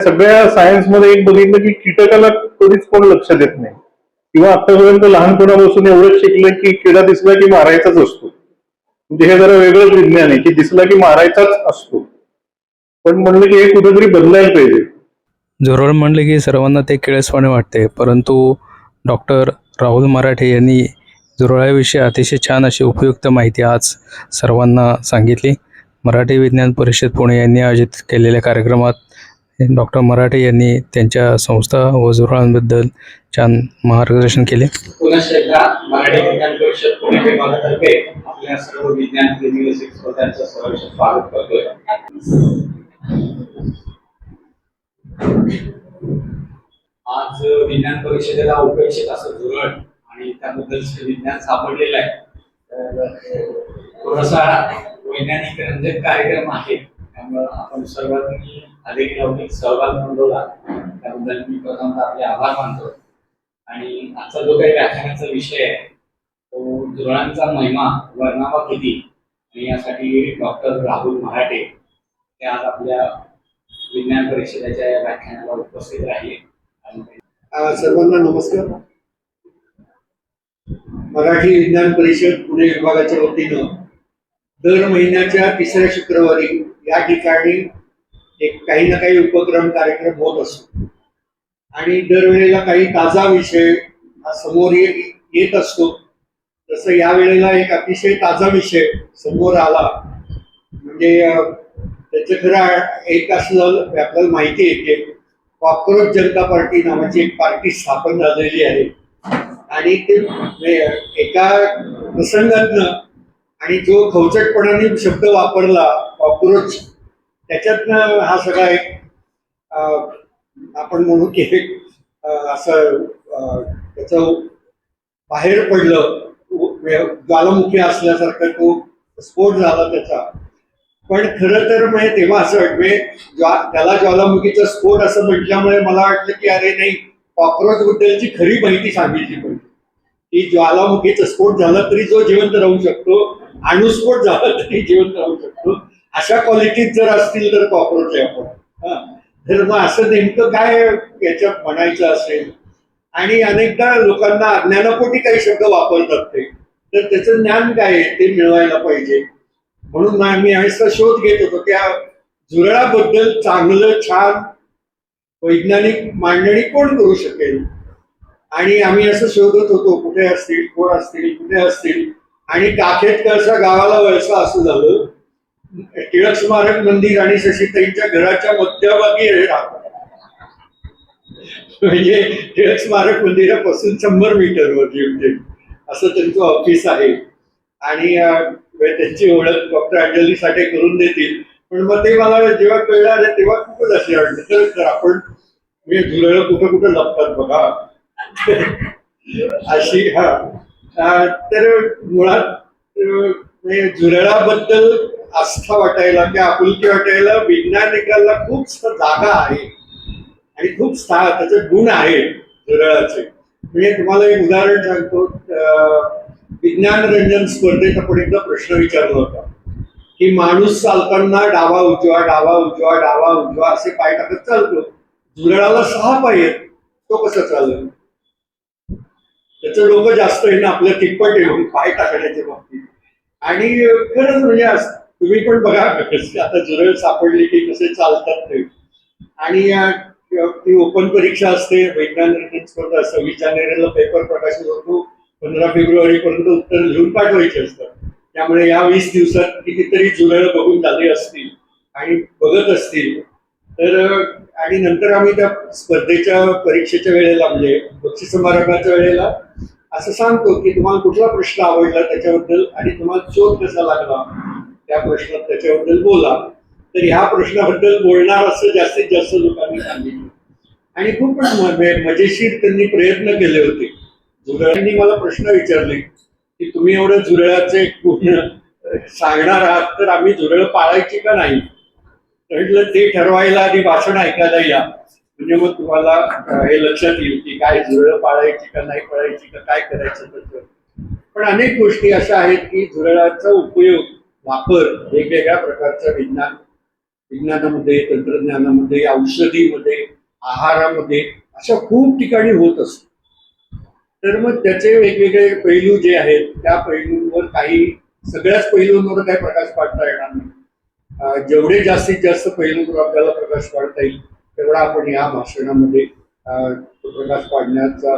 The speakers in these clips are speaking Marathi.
सगळ्या सायन्स मध्ये एक बघितलं की कीटकाला कधीच कोण लक्ष देत नाही, किंवा आतापर्यंत लहानपणापासून एवढंच शिकलं की किडा दिसला की मारायचाच असतो. म्हणजे हे जरा वेगळंच विज्ञान आहे की दिसला की मारायचाच असतो. पण म्हणलं की हे कुठेतरी बदलायला पाहिजे. झुरळ म्हणले की सर्वांना ते किळसवाणे वाटते, परंतु डॉक्टर राहुल मराठे यांनी झुरळाविषयी अतिशय छान अशी उपयुक्त माहिती आज सर्वांना सांगितली. मराठी विज्ञान परिषद पुणे यांनी आयोजित केलेल्या कार्यक्रमात डॉक्टर मराठे यांनी त्यांच्या संस्था व झुरळांबद्दल छान मार्गदर्शन केले. पुनश्च एकदा मराठी विज्ञान परिषद पुणे विभागातर्फे आपल्या सर्व विज्ञान प्रेमी श्रोत्यांचं सहर्ष स्वागत करतोय. आज विज्ञान परिषदेला उपेक्षित असं झुरळ आणि त्याबद्दल विज्ञान सापडलेलं आहे. तर थोडासा वैज्ञानिक रंजक कार्यक्रम आहे, त्यामुळे आपण सर्वांनी अधिक लवकर सहभाग नोंदवला त्याबद्दल मी प्रथमतः आपले आभार मानतो. आणि आजचा जो काही व्याख्यानाचा विषय आहे तो झुरळांचा महिमा वर्णावा किती, आणि यासाठी डॉक्टर राहुल मराठे हे आज आपल्या विज्ञान परिषदेच्या या व्याख्यानाला उपस्थित राहिले. सर्वांना नमस्कार. मराठी विज्ञान परिषद पुणे विभागाच्या वतीनं दर महिन्याच्या तिसऱ्या शुक्रवारी या ठिकाणी एक काही ना काही उपक्रम कार्यक्रम होत असतो आणि दरवेळेला काही ताजा विषय समोर येत असतो. तसं या वेळेला एक अतिशय ताजा विषय समोर आला, म्हणजे त्याचं खरं एक असं आपल्याला माहिती आहे की कॉक्रोच जनता पार्टी नावाची एक पार्टी स्थापन झालेली आहे आणि ते एका प्रसंगातनं आणि जो खवचटपणाने शब्द वापरला कॉक्रोच, त्याच्यातनं हा सगळा एक आपण म्हणू की असं त्याचं बाहेर पडलं, ज्वालामुखी असल्यासारखं तो स्फोट झाला त्याचा. पण खरं तर म्हणजे तेव्हा असं वाटतं त्याला ज्वालामुखीचा स्फोट असं म्हटल्यामुळे मला वाटलं की अरे नाही, कॉक्रोच बद्दलची खरी माहिती सांगितली पाहिजे की ज्वालामुखीचा स्फोट झाला तरी जो जिवंत राहू शकतो, अणुस्फोट झाला तरी जिवंत राहू शकतो, अशा क्वालिटीज जर असतील तर कॉक्रोच आहे आपण. तर मग असं नेमकं काय याच्यात म्हणायचं असेल, आणि अनेकदा लोकांना अज्ञानापोटी काही शब्द वापरतात ते, तर त्याचं ज्ञान काय आहे ते मिळवायला पाहिजे. म्हणून मी यावेळेसचा शोध घेत होतो त्या झुरळाबद्दल चांगलं छान वैज्ञानिक मांडणी कोण करू शकेल. आणि आम्ही असं शोधत होतो कुठे असतील, कोण असतील, कुठे असतील. आणि काखेतकरच्या गावाला वळसा असं झालं, टिळक स्मारक मंदिर आणि शशीताईंच्या घराच्या मध्यभागी हे राहतात. म्हणजे टिळक स्मारक मंदिरापासून 100 मीटरवर जेवढे असं त्यांचं ऑफिस आहे. आणि त्यांची ओळख डॉक्टर अंजली साठे करून देतील. पण मग ते मला जेव्हा कळलं तेव्हा खूपच असे वाटलं तर आपण झुरळ कुठं कुठं लपतात बघा अशी. तर मुळात झुरळाबद्दल आस्था वाटायला किंवा आपुलकी वाटायला वैज्ञानिकाला खूप जागा आहे आणि खूप त्याचे गुण आहेत झुरळाचे. म्हणजे तुम्हाला एक उदाहरण सांगतो. विज्ञान रंजन स्पर्धेत आपण एकदा प्रश्न विचारला होता की माणूस चालताना डावा उजवा डावा उजवा डावा उजवा असे पाय टाकत चालतो, झुरळाला 6 पाय आहेत, तो कसं चालेल? त्याचं डोकं जास्त आहे ना आपल्या तिप्पट येऊन पाय टाकण्याच्या बाबतीत. आणि खरंच म्हणजे तुम्ही पण बघा आता झुरळ सापडली की कसे चालतात ते. आणि ती ओपन परीक्षा असते, विज्ञान रंजन स्पर्धा 26 जानेवारीला पेपर प्रकाशित होतो, 15 फेब्रुवारी पर्यंत उत्तर लिहून पाठवायचे असतात. त्यामुळे या 20 दिवसात कितीतरी झुरळ बघून झाले असतील आणि बघत असतील. तर आणि नंतर आम्ही त्या स्पर्धेच्या परीक्षेच्या वेळेला म्हणजे बक्षीस समारंभाच्या वेळेला असं सांगतो की तुम्हाला कुठला प्रश्न आवडला त्याच्याबद्दल आणि तुम्हाला शोध कसा लागला त्या प्रश्नात त्याच्याबद्दल बोला. तर ह्या प्रश्नाबद्दल बोलणार असं जास्तीत जास्त लोकांनी सांगितलं आणि खूपच मजेशीर त्यांनी प्रयत्न केले होते. झुरळांनी मला प्रश्न विचारले की तुम्ही एवढं झुरळाचे सांगणार आहात तर आम्ही झुरळ पाळायची का नाही. म्हटलं ते ठरवायला आधी भाषण ऐकायला या, म्हणजे मग तुम्हाला हे लक्षात येईल की काय झुरळ पाळायची का नाही पाळायची का काय करायचं त्याचं. पण अनेक गोष्टी अशा आहेत की झुरळाचा उपयोग वापर वेगवेगळ्या प्रकारचं विज्ञान विज्ञानामध्ये, तंत्रज्ञानामध्ये, औषधीमध्ये, आहारामध्ये अशा खूप ठिकाणी होत असतो. तर मग त्याचे वेगवेगळे पैलू जे आहेत त्या पैलूंवर काही, सगळ्याच पैलूंवर काही प्रकाश पाडता येणार नाही. जेवढे जास्तीत जास्त पैलूंवर आपल्याला प्रकाश पाडता येईल तेवढा आपण या भाषणामध्ये प्रकाश पाडण्याचा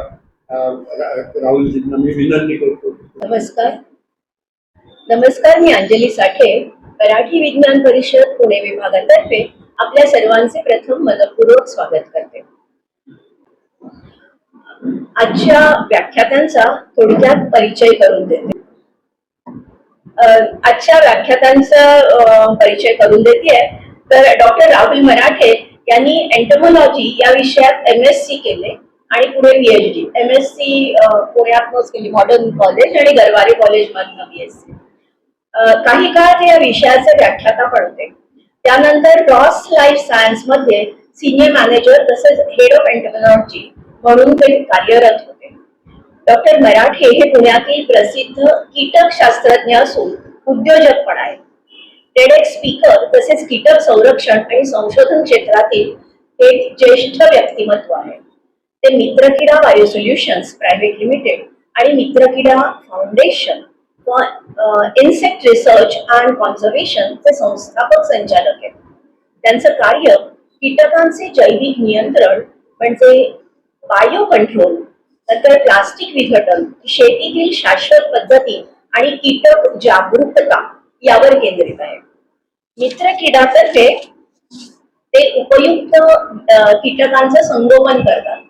राहुलजींना मी विनंती करतो. नमस्कार. मी अंजली साठे, मराठी विज्ञान परिषद पुणे विभागातर्फे आपल्या सर्वांचे प्रथम मनपूर्वक स्वागत करते. आजच्या व्याख्यात्यांचा थोडक्यात परिचय करून देते. तर डॉक्टर राहुल मराठे यांनी एंटोमॉलॉजी या विषयात MSc केले आणि पुढे PhD. MSc पुण्यातच केली, मॉडर्न कॉलेज आणि गरवारे कॉलेज मधनं BSc. काही काळ ते या विषयाचे व्याख्याता पण होते. त्यानंतर रॉस लाईफ सायन्स मध्ये सिनियर मॅनेजर तसेच हेड ऑफ एंटोमॉलॉजी म्हणून ते कार्यरत होते. डॉक्टर मराठे हे पुण्यातील प्रसिद्ध कीटक शास्त्रज्ञ असून उद्योजक पण आहेत. टेडेक्स स्पीकर तसेच कीटक संरक्षण आणि संशोधन क्षेत्रातील एक ज्येष्ठ व्यक्तिमत्व आहे. ते Mitrakida bio solutions private limited आणि Mitrakida foundation insect research and conservation चे संस्थापक संचालक आहेत. त्यांचं कार्य कीटकांचे जैविक नियंत्रण म्हणजे बायो कंट्रोल, नंतर प्लास्टिक विघटन, शेतीतील शाश्वत पद्धती आणि कीटक जागरूकता यावर केंद्रित आहे. मित्रकिडातर्फे ते उपयुक्त कीटकांचं संगोपन करतात.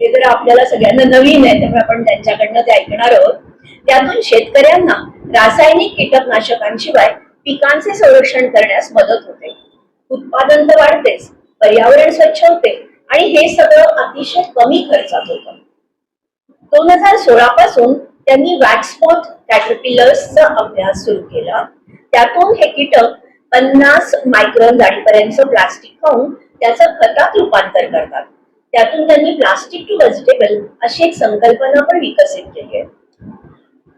ते जर आपल्याला सगळ्यांना नवीन आहे त्यामुळे आपण त्यांच्याकडनं ते ऐकणार आहोत. त्यातून शेतकऱ्यांना रासायनिक कीटकनाशकांशिवाय पिकांचे संरक्षण करण्यास मदत होते. उत्पादन तर वाढतेच, पर्यावरण स्वच्छ होते आणि हे सगळं अतिशय कमी खर्चात होतं. 2016 पासून त्यांनी वॅक्सपोथ कॅटरपिलर्सचा अभ्यास सुरू केला. त्यातून हे कीटक 50 मायक्रॉन जाडीपर्यंत प्लास्टिक खाऊन त्याचं खतात रूपांतर करतात. त्यातून त्यांनी प्लास्टिक टू व्हेजिटेबल अशी एक संकल्पना पण विकसित केली आहे.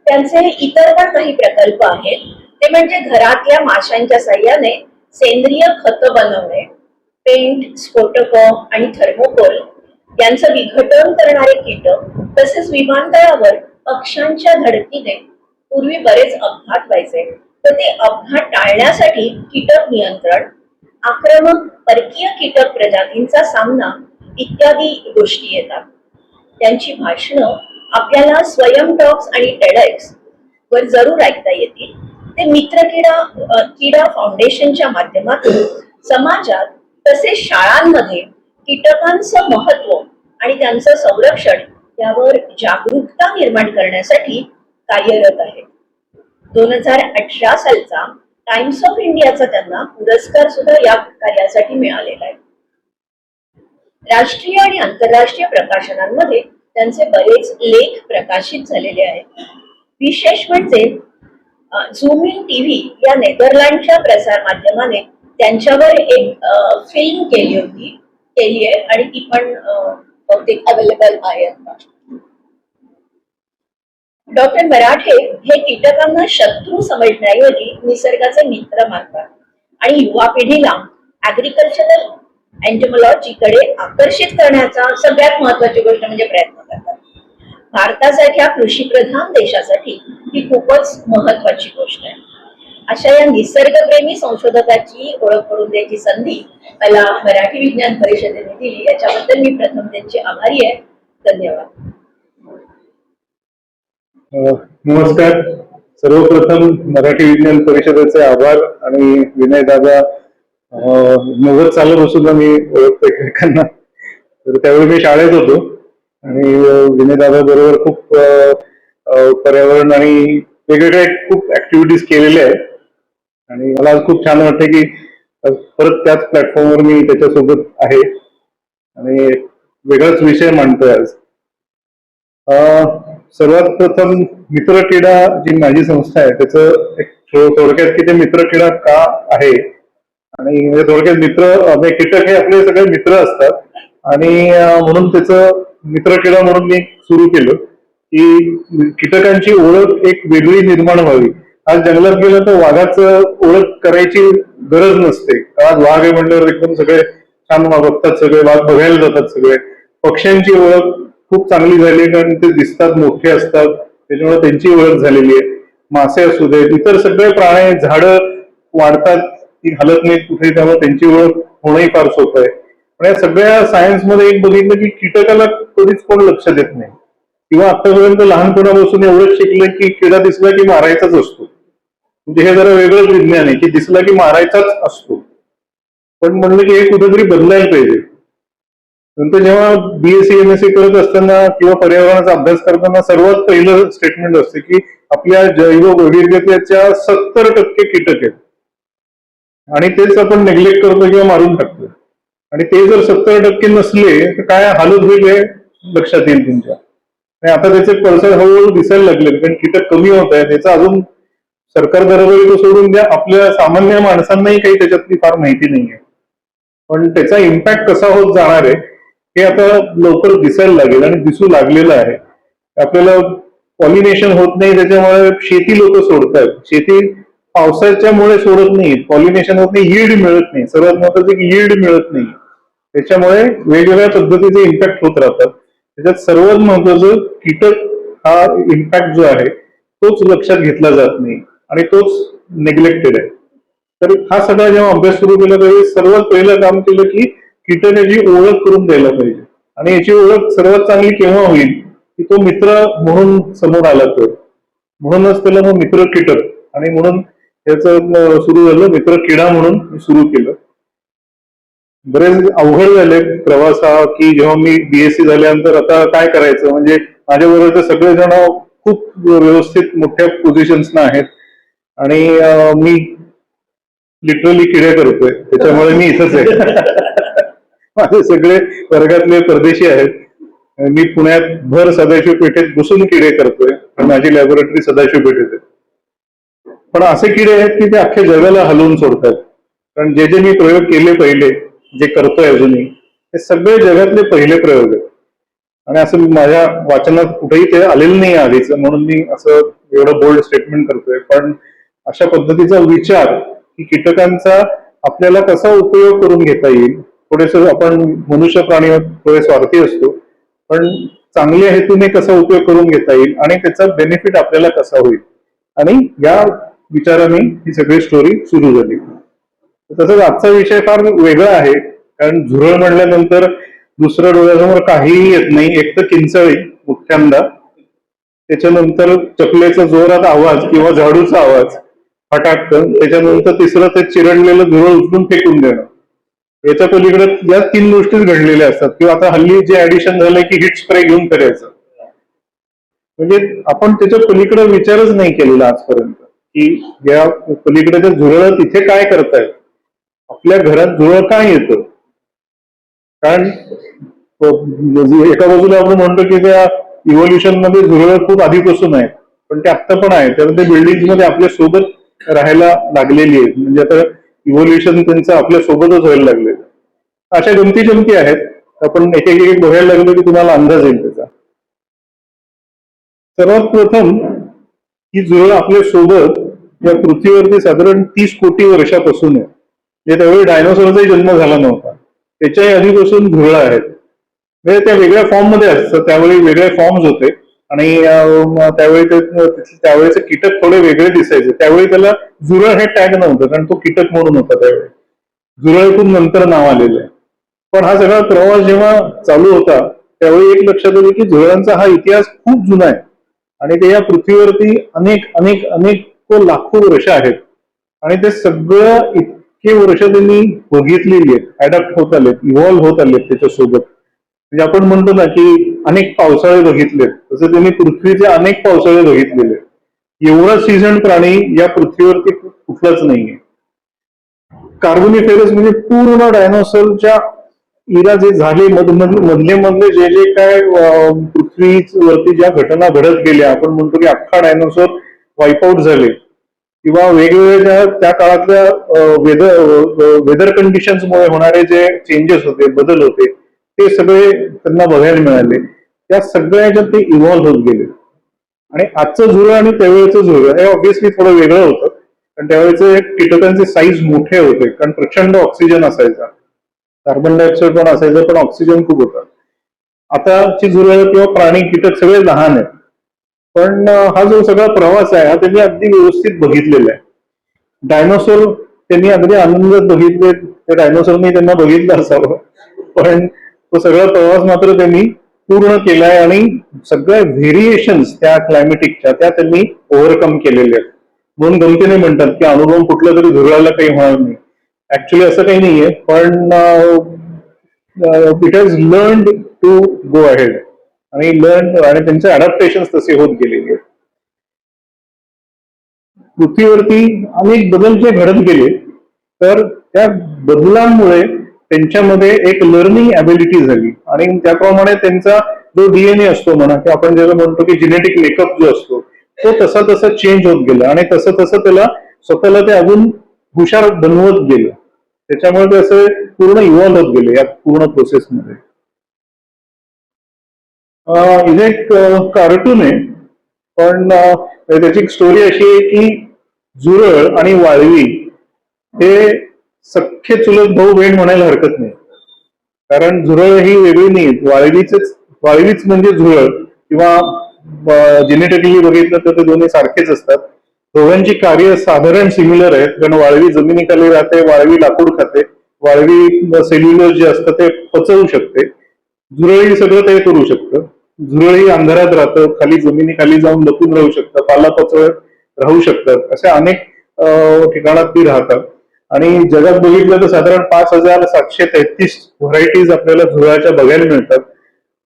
त्यांचे इतर पण काही प्रकल्प आहेत. ते म्हणजे घरातल्या माशांच्या साह्याने सेंद्रिय खत बनवणे, पेंट, स्फोटक आणि थर्मोकोल यांचं विघटन करणारे कीटक, तसेच विमानतळावर पक्ष्यांच्या धडकीने पूर्वी बरेच अपघात व्हायचे, तर ते अपघात टाळण्यासाठी कीटक नियंत्रण, आक्रमक परकीय कीटक प्रजातींचा सामना इत्यादी गोष्टी येतात. त्यांची भाषणं आपल्याला स्वयं टॉक्स आणि टेडेक्स वर जरूर ऐकता येतील. ते मित्रकिडा फाउंडेशनच्या माध्यमातून समाजात तसेच शाळांमध्ये कीटकांचं महत्व आणि त्यांचं संरक्षण यावर जागरूकता निर्माण करण्यासाठी कार्यरत आहे. 2018 सालचा टाइम्स ऑफ इंडियाचा त्यांना पुरस्कार सुद्धा या कार्यासाठी मिळालेला आहे. राष्ट्रीय आणि आंतरराष्ट्रीय प्रकाशनांमध्ये त्यांचे बरेच लेख प्रकाशित झालेले आहेत. विशेष म्हणजे झूम इन TV या नेदरलँडच्या प्रसार माध्यमाने त्यांच्यावर एक फिल्म केली आहे आणि ती पण बहुतेक अवेलेबल आहे आता. डॉक्टर मराठे हे कीटकांना शत्रू समजण्याऐवजी निसर्गाचे मित्र मानतात आणि युवा पिढीला ऍग्रिकल्चरल एंटोमॉलॉजीकडे आकर्षित करण्याचा सगळ्यात महत्वाची गोष्ट म्हणजे प्रयत्न करतात. भारतासारख्या कृषीप्रधान देशासाठी ही खूपच महत्वाची गोष्ट आहे. अशा या निसर्गप्रेमी संशोधकाची ओळख करून द्यायची संधी मला मराठी विज्ञान परिषदेने दिली, याच्याबद्दल मी प्रथम त्यांचे आभारी आहे. धन्यवाद. नमस्कार. सर्वप्रथम मराठी विज्ञान परिषदेचे आभार. आणि विनय दादा 90 सालापासून मी ओळखतो एकमेकांना. तर त्यावेळी मी शाळेत होतो आणि विनय दादा बरोबर खूप पर्यावरण आणि वेगवेगळ्या खूप ऍक्टिव्हिटीज केलेल्या आहेत. आणि मला आज खूप छान वाटतं की परत त्याच प्लॅटफॉर्मवर मी त्याच्यासोबत आहे आणि वेगळाच विषय मांडतोय आज. सर्वात प्रथम मित्रकिडा जी माझी संस्था आहे त्याचं एक थोडक्यात की ते मित्रकिडा का आहे आणि म्हणजे थोडक्यात कीटक हे आपले सगळे मित्र असतात आणि म्हणून त्याचं मित्रकिडा म्हणून मी सुरू केलं की कीटकांची ओळख एक वेगळी निर्माण व्हावी. आज जंगलात गेलं तर वाघाचं ओळख करायची गरज नसते. आज वाघ आहे म्हणल्यावर एकदम सगळे छान बघतात, सगळे वाघ बघायला जातात सगळे. पक्ष्यांची ओळख खूप चांगली झाली कारण ते दिसतात, मोठे असतात, त्याच्यामुळे त्यांची ओळख झालेली आहे. मासे असू दे, इतर सगळे प्राणी, झाडं वाढतात, ती हलत नाहीत कुठे, त्यामुळे त्यांची ओळख होणंही फार सोपं आहे. पण या सगळ्या सायन्समध्ये एक बघितलं की कीटकाला कधीच कोण लक्ष देत नाही, किंवा आतापर्यंत लहानपणापासून एवढंच शिकलं की किडा दिसला की मारायचाच असतो. म्हणजे हे जरा वेगळंच विज्ञान आहे की दिसला की मारायचाच असतो. पण म्हणलं की हे कुठेतरी बदलायला पाहिजे. नंतर जेव्हा बीएससी एमएससी करत असताना किंवा पर्यावरणाचा अभ्यास करताना सर्वात पहिलं स्टेटमेंट असते की आपल्या जैववैविध्यतेच्या 70% कीटक आहेत आणि तेच आपण नेग्लेक्ट करतो किंवा मारून टाकतो. आणि ते जर 70% नसले तर काय हालत होईल हे लक्षात येईल तुमच्या. आणि आता त्याचे पर्सेंट हळूहळू दिसायला लागले कारण कीटक कमी होत आहे. त्याचा अजून सरकार दरबारी तो सोडून द्या, आपल्या सामान्य माणसांनाही काही त्याच्यातली फार माहिती नाहीये. पण त्याचा इम्पॅक्ट कसा होत जाणार आहे हे आता लवकर दिसायला लागेल आणि दिसू लागलेलं आहे. आपल्याला पॉलिनेशन होत नाही, त्याच्यामुळे शेती लोक सोडतात. शेती पावसाच्यामुळे सोडत नाही, पॉलिनेशन होत नाही, यील्ड मिळत नाही. सर्वात महत्वाचं की यील्ड मिळत नाही, त्याच्यामुळे वेगवेगळ्या पद्धतीचे इम्पॅक्ट होत राहतात. त्याच्यात सर्वात महत्वाचं कीटक हा इम्पॅक्ट जो आहे तोच लक्षात घेतला जात नाही आणि तोच नेग्लेक्टेड आहे. तर हा सगळा जेव्हा अभ्यास सुरू केला त्यावेळी सर्वात पहिलं काम केलं की कीटकाची ओळख करून द्यायला पाहिजे. आणि याची ओळख सर्वात चांगली केव्हा होईल की तो मित्र म्हणून समोर आला तर. म्हणूनच त्याला मग मित्र कीटक आणि म्हणून त्याचं सुरू झालं मित्र किडा म्हणून सुरू केलं. बरेच अवघड झाले प्रवास हा की जेव्हा मी बीएससी झाल्यानंतर आता काय करायचं, म्हणजे माझ्या बरोबरचे सगळेजण खूप व्यवस्थित मोठ्या पोझिशन्सना आहेत आणि मी लिटरली किडे करतोय, त्याच्यामुळे मी इथंच आहे. माझे सगळे वर्गातले परदेशी आहेत. मी पुण्यात भर सदाशिव पेठेत बसून किडे करतोय, माझी लॅबोरेटरी सदाशिव पेठेत आहे. पण असे किडे आहेत की ते अख्ख्या जगाला हलवून सोडतात. कारण जे जे मी प्रयोग केले पहिले, जे करतोय अजूनही, ते सगळे जगातले पहिले प्रयोग आहेत. आणि असं माझ्या वाचनात कुठेही ते आलेलं नाही आधीच, म्हणून मी असं एवढं बोल्ड स्टेटमेंट करतोय. पण अशा पद्धतीचा विचार की कीटकांचा आपल्याला कसा उपयोग करून घेता येईल. थोडेस आपण मनुष्य प्राणी थोडे स्वार्थी असतो, पण चांगल्या हेतूने कसा उपयोग करून घेता येईल आणि त्याचा बेनिफिट आपल्याला कसा होईल, आणि या विचाराने ही सगळी स्टोरी सुरू झाली. तसंच आजचा विषय फार वेगळा आहे, कारण झुरळ म्हणल्यानंतर दुसऱ्या डोळ्यासमोर काहीही येत नाही. एक तर किंचळी मुख्यांदा, त्याच्यानंतर चकलेचा जोरात आवाज किंवा झाडूचा आवाज फटाकन, त्याच्यानंतर तिसरं ते चिरडलेलं झुरळ उचलून फेकून देणं. याच्या पलीकडे या 3 गोष्टीच घडलेल्या असतात. किंवा आता हल्ली जे ऍडिशन झालंय की हिट स्प्रे घेऊन करायचं, म्हणजे आपण त्याच्या पलीकडे विचारच नाही केलेला आजपर्यंत की या पलीकडे झुरळ तिथे काय करतायत, आपल्या घरात झुरळ काय येतं. कारण एका बाजूला आपण म्हणतो की त्या इव्होल्युशन मध्ये झुरळ खूप आधीपासून आहेत, पण ते आत्ता पण आहे. तर ते बिल्डिंग मध्ये आपल्या सोबत राहायला लागलेली आहेत, म्हणजे आता इव्होल्युशन त्यांचं आपल्या सोबतच व्हायला लागलेलं. अशा गमती जमती आहेत, आपण एक एक बघायला लागलो की तुम्हाला अंदाज येईल त्याचा. सर्वात प्रथम ही झुरळ आपल्या सोबत या पृथ्वीवरती साधारण 30 कोटी वर्षापासून आहे. म्हणजे त्यावेळी डायनोसॉरचाही जन्म झाला नव्हता, त्याच्याही आधीपासून झुरळ आहेत. म्हणजे त्या वेगळ्या फॉर्म मध्ये असतात, त्यावेळी वेगळे फॉर्म्स होते आणि त्यावेळेचे कीटक थोडे वेगळे दिसायचे. त्यावेळी त्याला झुरळ हे टॅग नव्हतं, कारण तो कीटक म्हणून होता त्यावेळी. झुरळातून नंतर नाव आलेलं आहे. पण हा सगळा प्रवास जेव्हा चालू होता त्यावेळी एक लक्षात आलं की झुरळांचा हा इतिहास खूप जुना आहे आणि ते या पृथ्वीवरती अनेक अनेक अनेक लाखो वर्ष आहेत. आणि ते सगळं इतके वर्ष त्यांनी बघितलेली आहेत, अडॅप्ट होत आलेत, इव्हॉल्व्ह होत आलेत त्याच्यासोबत. म्हणजे आपण म्हणतो ना की अनेक पावसाळे बघितलेत, तसं त्यांनी पृथ्वीचे अनेक पावसाळे बघितलेले. एवढा सीझन प्राणी या पृथ्वीवरती कुठलाच नाहीये. कार्बोनिफेरस म्हणजे पूर्ण डायनोसॉरच्या इरा जे झाले, मधले जे जे काय पृथ्वीवरती ज्या घटना घडत गेल्या, आपण म्हणतो की अख्खा डायनोसॉर वाईपआउट झाले, किंवा वेगवेगळ्या त्या काळातल्या वेदर कंडिशन्समुळे होणारे जे चेंजेस होते, बदल होते, ते सगळे त्यांना बघायला मिळाले. त्या सगळ्याच्यात ते इव्हॉल्व्ह होत गेले. आणि आजचं झुरळ आणि त्यावेळेचं झुरळ हे ऑब्व्हियसली थोडं वेगळं होतं. कारण त्यावेळेचे कीटकांचे साईज मोठे होते, कारण प्रचंड ऑक्सिजन असायचा, कार्बन डायऑक्साईड पण असायचं, पण ऑक्सिजन खूप होता. आताची झुरळ किंवा प्राणी कीटक सगळे लहान आहेत, पण हा जो सगळा प्रवास आहे हा त्यांनी अगदी व्यवस्थित बघितलेला आहे. डायनोसॉर त्यांनी अगदी आनंदात बघितले, त्या डायनोसॉरनी त्यांना बघितलं असावं, पण तो सगळा प्रवास मात्र त्यांनी पूर्ण केलाय आणि सगळ्या व्हेरिएशन्स त्या क्लायमेटिकच्या त्या त्यांनी ओव्हरकम केलेल्या आहेत. म्हणून गमतीने म्हणतात की अनुभव कुठल्या तरी झुरळाला काही होणार नाही. ऍक्च्युली असं काही नाहीये, पण it has learn to go ahead आणि त्यांचे अडॅप्टेशन तसे होत गेलेले आहेत. पृथ्वीवरती अनेक बदल जे घडत गेले, तर त्या बदलांमुळे त्यांच्यामध्ये एक लर्निंग ॲबिलिटी झाली आणि त्याप्रमाणे त्यांचा जो डीएनए असतो म्हणा, की आपण ज्याला म्हणतो की जेनेटिक मेकअप जो असतो, तो तसा तसा चेंज होत गेला आणि तसं तसं त्याला स्वतःला ते अजून हुशार बनवत गेलं. त्याच्यामुळे ते असं पूर्ण इव्हॉल्व्ह होत गेले या पूर्ण प्रोसेसमध्ये. इथे एक कार्टून आहे, पण त्याची एक स्टोरी अशी आहे की झुरळ आणि वाळवी हे सख्खे चुलत भाऊ बहीण म्हणायला हरकत नाही. कारण झुरळ ही वेगळी नाही, वाळवीच म्हणजे झुरळ, किंवा जेनेटिकली बघितलं तर ते दोन्ही सारखेच असतात. दोघांची कार्य साधारण सिमिलर आहेत, कारण वाळवी जमिनीखाली राहते, वाळवी लाकूड खाते, वाळवी सेल्युलोज जे असतं ते पचवू शकते, झुरळही सगळं ते करू शकतं. झुरळही अंधारात राहतं, खाली जमिनीखाली जाऊन लपून राहू शकतं, पाला पचवत राहू शकतात, अशा अनेक ठिकाणात ती राहतात. आणि जगात बघितलं तर साधारण 5733 व्हरायटीज आपल्याला झुरळाच्या बघायला मिळतात.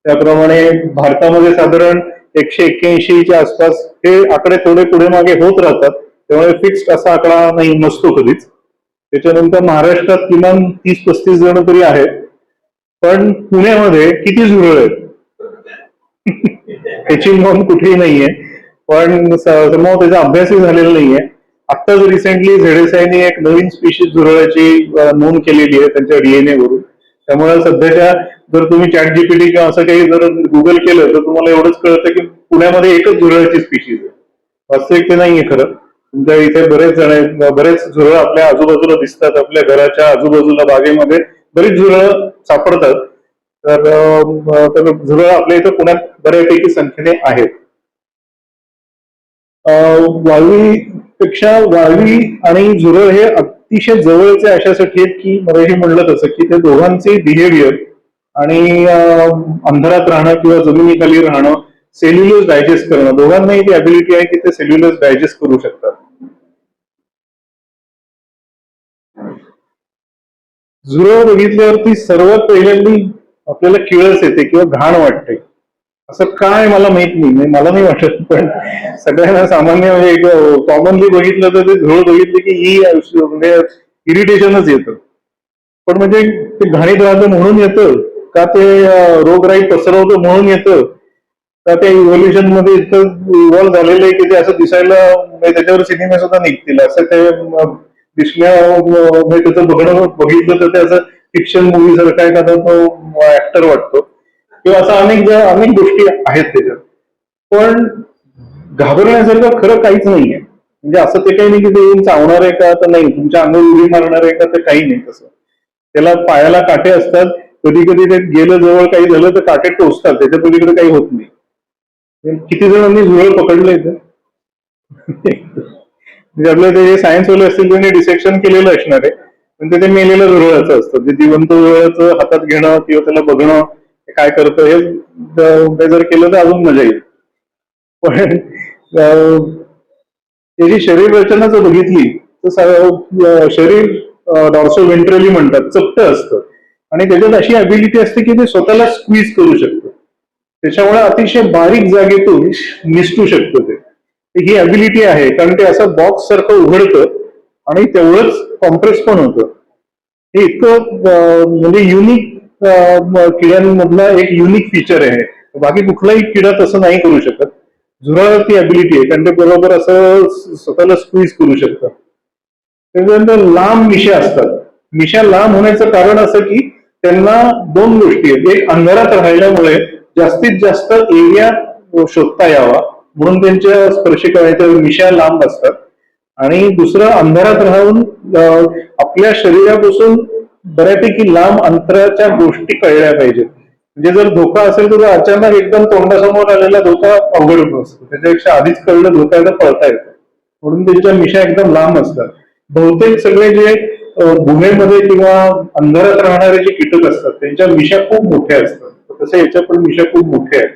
त्याप्रमाणे भारतामध्ये साधारण 181च्या आसपास, हे आकडे थोडे पुढे मागे होत राहतात, त्यामुळे फिक्स्ड असा आकडा नाही नसतो कधीच. त्याच्यानंतर महाराष्ट्रात किमान 30-35 जण तरी आहेत. पण पुण्यामध्ये किती झुरळ आहेत त्याची नोंद कुठेही नाहीये, पण समोर त्याचा अभ्यासही झालेला नाहीये. आत्ताच रिसेंटली झेडेसाईने एक नवीन स्पीशीज झुरळाची नोंद केलेली आहे त्यांच्या डीएनए वरून. त्यामुळे सध्याच्या जर तुम्ही चॅट जीपीटी किंवा असं काही जर गुगल केलं तर तुम्हाला एवढंच कळतं की पुण्यामध्ये एकच झुरळाची स्पीशीज आहे. वास्तविक ते नाहीये खरं. तुमच्या इथे बरेच जण आहेत, बरेच झुरळ आपल्या आजूबाजूला दिसतात, आपल्या घराच्या आजूबाजूला बागेमध्ये बरीच झुरळ सापडतात. तर झुरळ आपल्या इथं पुण्यात बऱ्यापैकी संख्येने आहेत. वाळवी आणि झुरळ हे अतिशय जवळचे अशासाठी आहेत की मराठी म्हणलं तसं की ते दोघांचे बिहेवियर आणि अंधारात राहणं किंवा जमिनीखाली राहणं, सेल्युलोज डायजेस्ट करणं, दोघांनाही ती ॲबिलिटी आहे की ते सेल्युलोज डायजेस्ट करू शकतात. झुरळ बघितल्यावरती सर्वात पहिल्यांदा आपल्याला किळस येते किंवा घाण वाटते. असं काय मला माहित नाही, मला नाही वाटत, पण सगळ्यांना सामान्य म्हणजे एक कॉमनली बघितलं तर ते झुरळ बघितले की ही म्हणजे इरिटेशनच येतं. पण म्हणजे ते घाणीत राहतं म्हणून येतं का, ते रोगराई पसरवतं म्हणून येतं का, त्या इव्होल्युशन मध्ये इतकं इव्हॉल्व्ह झालेलं आहे की ते असं दिसायला, म्हणजे त्याच्यावर सिनेमा सुद्धा निघतील असं ते दिसण्या, म्हणजे त्याचं बघितलं तर ते असं फिक्शन मूवी सारखा एखादा तो ऍक्टर वाटतो, किंवा असं अनेक गोष्टी आहेत त्याच्यात. पण घाबरण्यासारखं खरं काहीच नाहीये. म्हणजे असं ते काही नाही की ते येऊन चावणार आहे का, तर नाही, तुमच्या अंगावर उडी मारणार आहे का, तर काही नाही तसं. त्याला पायाला काटे असतात, कधी कधी ते गेलं जवळ काही झालं तर काटे टोचतात, त्याच्या पलीकडे काही होत नाही. किती जणांनी झुरळ पकडलंय तर म्हणजे आपल्या ते सायन्स वाले असतील त्यांनी डिसेक्शन केलेलं असणार आहे, पण ते मेलेलं झुरळाचं असतं. ते जिवंत झुरळाचं हातात घेणं किंवा त्याला बघणं काय करतं हे जर केलं तर अजून मजा येईल. पण त्याची शरीर रचना जर बघितली तर शरीर डॉर्सो वेंट्रली म्हणतात, चपटं असतं आणि त्याच्यात अशी ॲबिलिटी असते की ते स्वतःला स्क्वीज करू शकतं. त्याच्यामुळे अतिशय बारीक जागेतून निसटू शकतं ते. ही ॲबिलिटी आहे, कारण ते असं बॉक्स सारखं उघडतं आणि तेवढंच कॉम्प्रेस पण होतं. हे इतकं म्हणजे युनिक किड्यांमधला एक युनिक फीचर आहे. बाकी कुठलाही किडा तसं नाही करू शकत. झुरळाला ती ॲबिलिटी आहे, कारण ते बरोबर असं स्वतःला स्क्वीज करू शकतं. त्याच्यानंतर लांब मिशा असतात. मिशा लांब होण्याचं कारण असं की त्यांना दोन गोष्टी आहेत. एक, अंधारात राहिल्यामुळे जास्तीत जास्त एरिया शोधता यावा म्हणून त्यांच्या स्पर्शिका मिशा लांब असतात. आणि दुसरं अंधारात राहून आपल्या शरीरापासून बऱ्यापैकी लांब अंतराच्या गोष्टी कळल्या पाहिजेत. म्हणजे जर धोका असेल तर अचानक एकदम तोंडासमोर आलेला धोका अवघड असतो, त्याच्यापेक्षा आधीच कळलं धोका तर पळता येतं, म्हणून त्यांच्या मिशा एकदम लांब असतात. बहुतेक सगळे जे गुहेमध्ये किंवा अंधारात राहणारे जे कीटक असतात त्यांच्या मिशा खूप मोठ्या असतात, तसं याच्या पण मिशा खूप मोठ्या आहेत.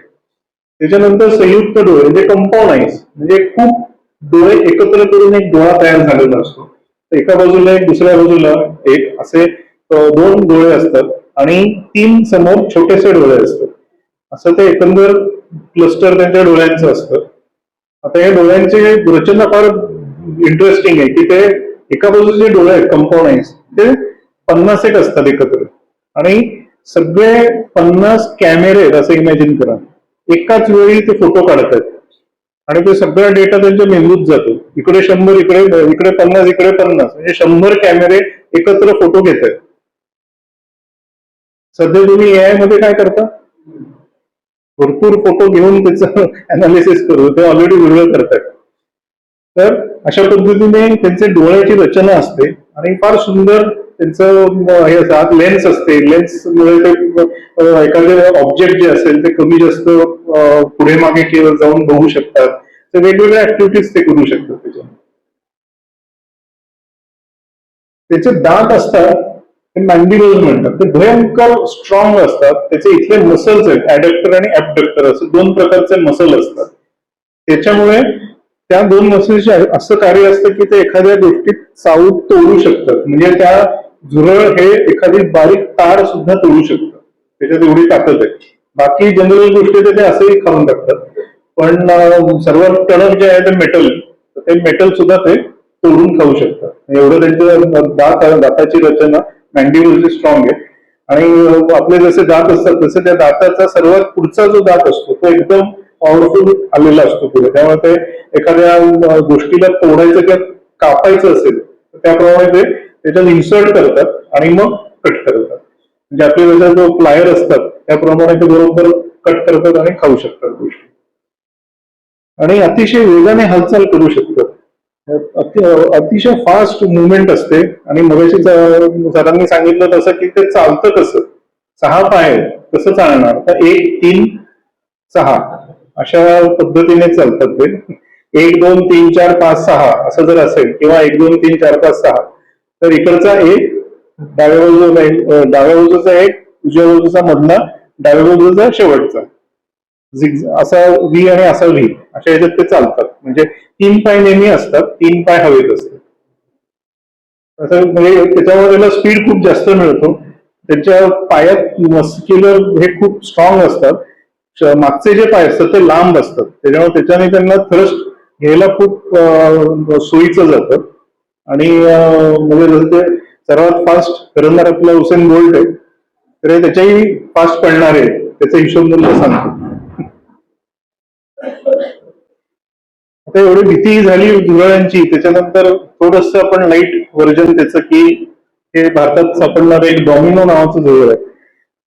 त्याच्यानंतर संयुक्त डोळे म्हणजे कंपाऊंड आईज, म्हणजे खूप डोळे एकत्र करून एक डोळा तयार झालेला असतो. एका बाजूला एक, दुसऱ्या बाजूला एक, असे 2 डोळे असतात आणि 3 समोर छोटेसे डोळे असतात. असं ते एकंदर क्लस्टर त्यांच्या डोळ्यांचं असतं. आता या डोळ्यांची रचना फार इंटरेस्टिंग आहे की ते एका बाजूचे डोळे आहेत कंपाऊंड आईज ते 50 एक असतात एकत्र, आणि सगळे 50 कॅमेरे असं इमॅजिन करा, एकाच वेळी ते फोटो काढतात आणि ते सगळा डेटा त्यांच्या मेंदूत जातो. इकडे 100, इकडे 50, इकडे 50, म्हणजे 100 कॅमेरे एकत्र फोटो घेत आहेत. सध्या तुम्ही एआय मध्ये काय करता, भरपूर फोटो घेऊन त्याचं अनालिसिस करू, ते ऑलरेडी व्हिडिओ करतात. तर अशा पद्धतीने त्यांचे डोळ्याची रचना असते आणि फार सुंदर त्यांचं हे असतात, लेन्स असते, लेन्समुळे ते एखादे ऑब्जेक्ट जे असेल ते कमी जास्त पुढे मागे किंवा जाऊन बघू शकतात. तर वेगवेगळ्या ऍक्टिव्हिटीज ते करू शकतात. त्याचे दात असतात ते मॅन्डिबल्स म्हणतात, ते भयंकर स्ट्रॉंग असतात. त्याचे इथले मसल्स आहेत, ऍडक्टर आणि ऍबडक्टर असे 2 प्रकारचे मसल असतात. त्याच्यामुळे त्या 2 मसल्सचे असं कार्य असतं की ते एखाद्या गोष्टीत चावून तोडू शकतात. म्हणजे त्या झुरळ हे एखादी बारीक तार सुद्धा तोडू शकतात, त्याच्यात एवढी ताकद आहे. बाकी जनरल गोष्टी ते असंही खाऊन टाकतात, पण सर्वात टणक जे आहे ते मेटल, ते मेटल सुद्धा ते तोडून खाऊ शकतात. एवढं त्यांचं दाताची रचना मॅन्डिबलची स्ट्रॉंग आहे. आणि आपले जसे दात असतात तसे त्या दाताचा सर्वात पुढचा जो दात असतो तो एकदम पॉवरफुल आलेला असतो पुढे, त्यामुळे ते एखाद्या गोष्टीला तोडायचं किंवा कापायचं असेल तर त्याप्रमाणे ते त्याच्यात इन्सर्ट करतात आणि मग कट करतात. म्हणजे आपल्या त्याच्यात जो प्लायर असतात त्याप्रमाणे ते बरोबर कट करतात आणि खाऊ शकतात गोष्टी, आणि अतिशय वेगाने हालचाल करू शकतात. अतिशय फास्ट मुवमेंट असते. आणि मगाशी सरांनी सांगितलं तसं की ते चालतं कसं, 6 पाय कसं चालणार, तर 1, 3, 6 अशा पद्धतीने चालतात ते. 1, 2, 3, 4, 5, 6 असं जर असेल किंवा 1, 2, 3, 4, 5, 6 तर इकडचा 1, डाव्या बाजूचा 1, उजव्या बाजूचा मधला, डाव्या बाजूचा शेवटचा, असा व्ही आणि असा व्ही, अशा ह्याच्यात ते चालतात. म्हणजे 3 पाय नेहमी असतात, 3 पाय हवेत असतात. असं म्हणजे त्याच्यामुळे त्याला स्पीड खूप जास्त मिळतो. त्यांच्या पायात मस्क्युलर हे खूप स्ट्रॉंग असतात. मागचे जे पाय असतात ते लांब असतात, त्याच्यामुळे त्याच्याने त्यांना थ्रस्ट घ्यायला खूप सोयीचं जातं. आणि म्हणजे जसं ते सर्वात फास्ट फिरणार आपला हुसेन बोल्ट आहे, तर त्याच्याही फास्ट पडणार आहे, त्याचा हिशोब मूल्य सांगतो. आता एवढी भीती झाली झुरळांची, त्याच्यानंतर थोडस आपण लाईट व्हर्जन त्याचं की हे भारतात सापडणारं एक डॉमिनो नावाचं झुरळ आहे.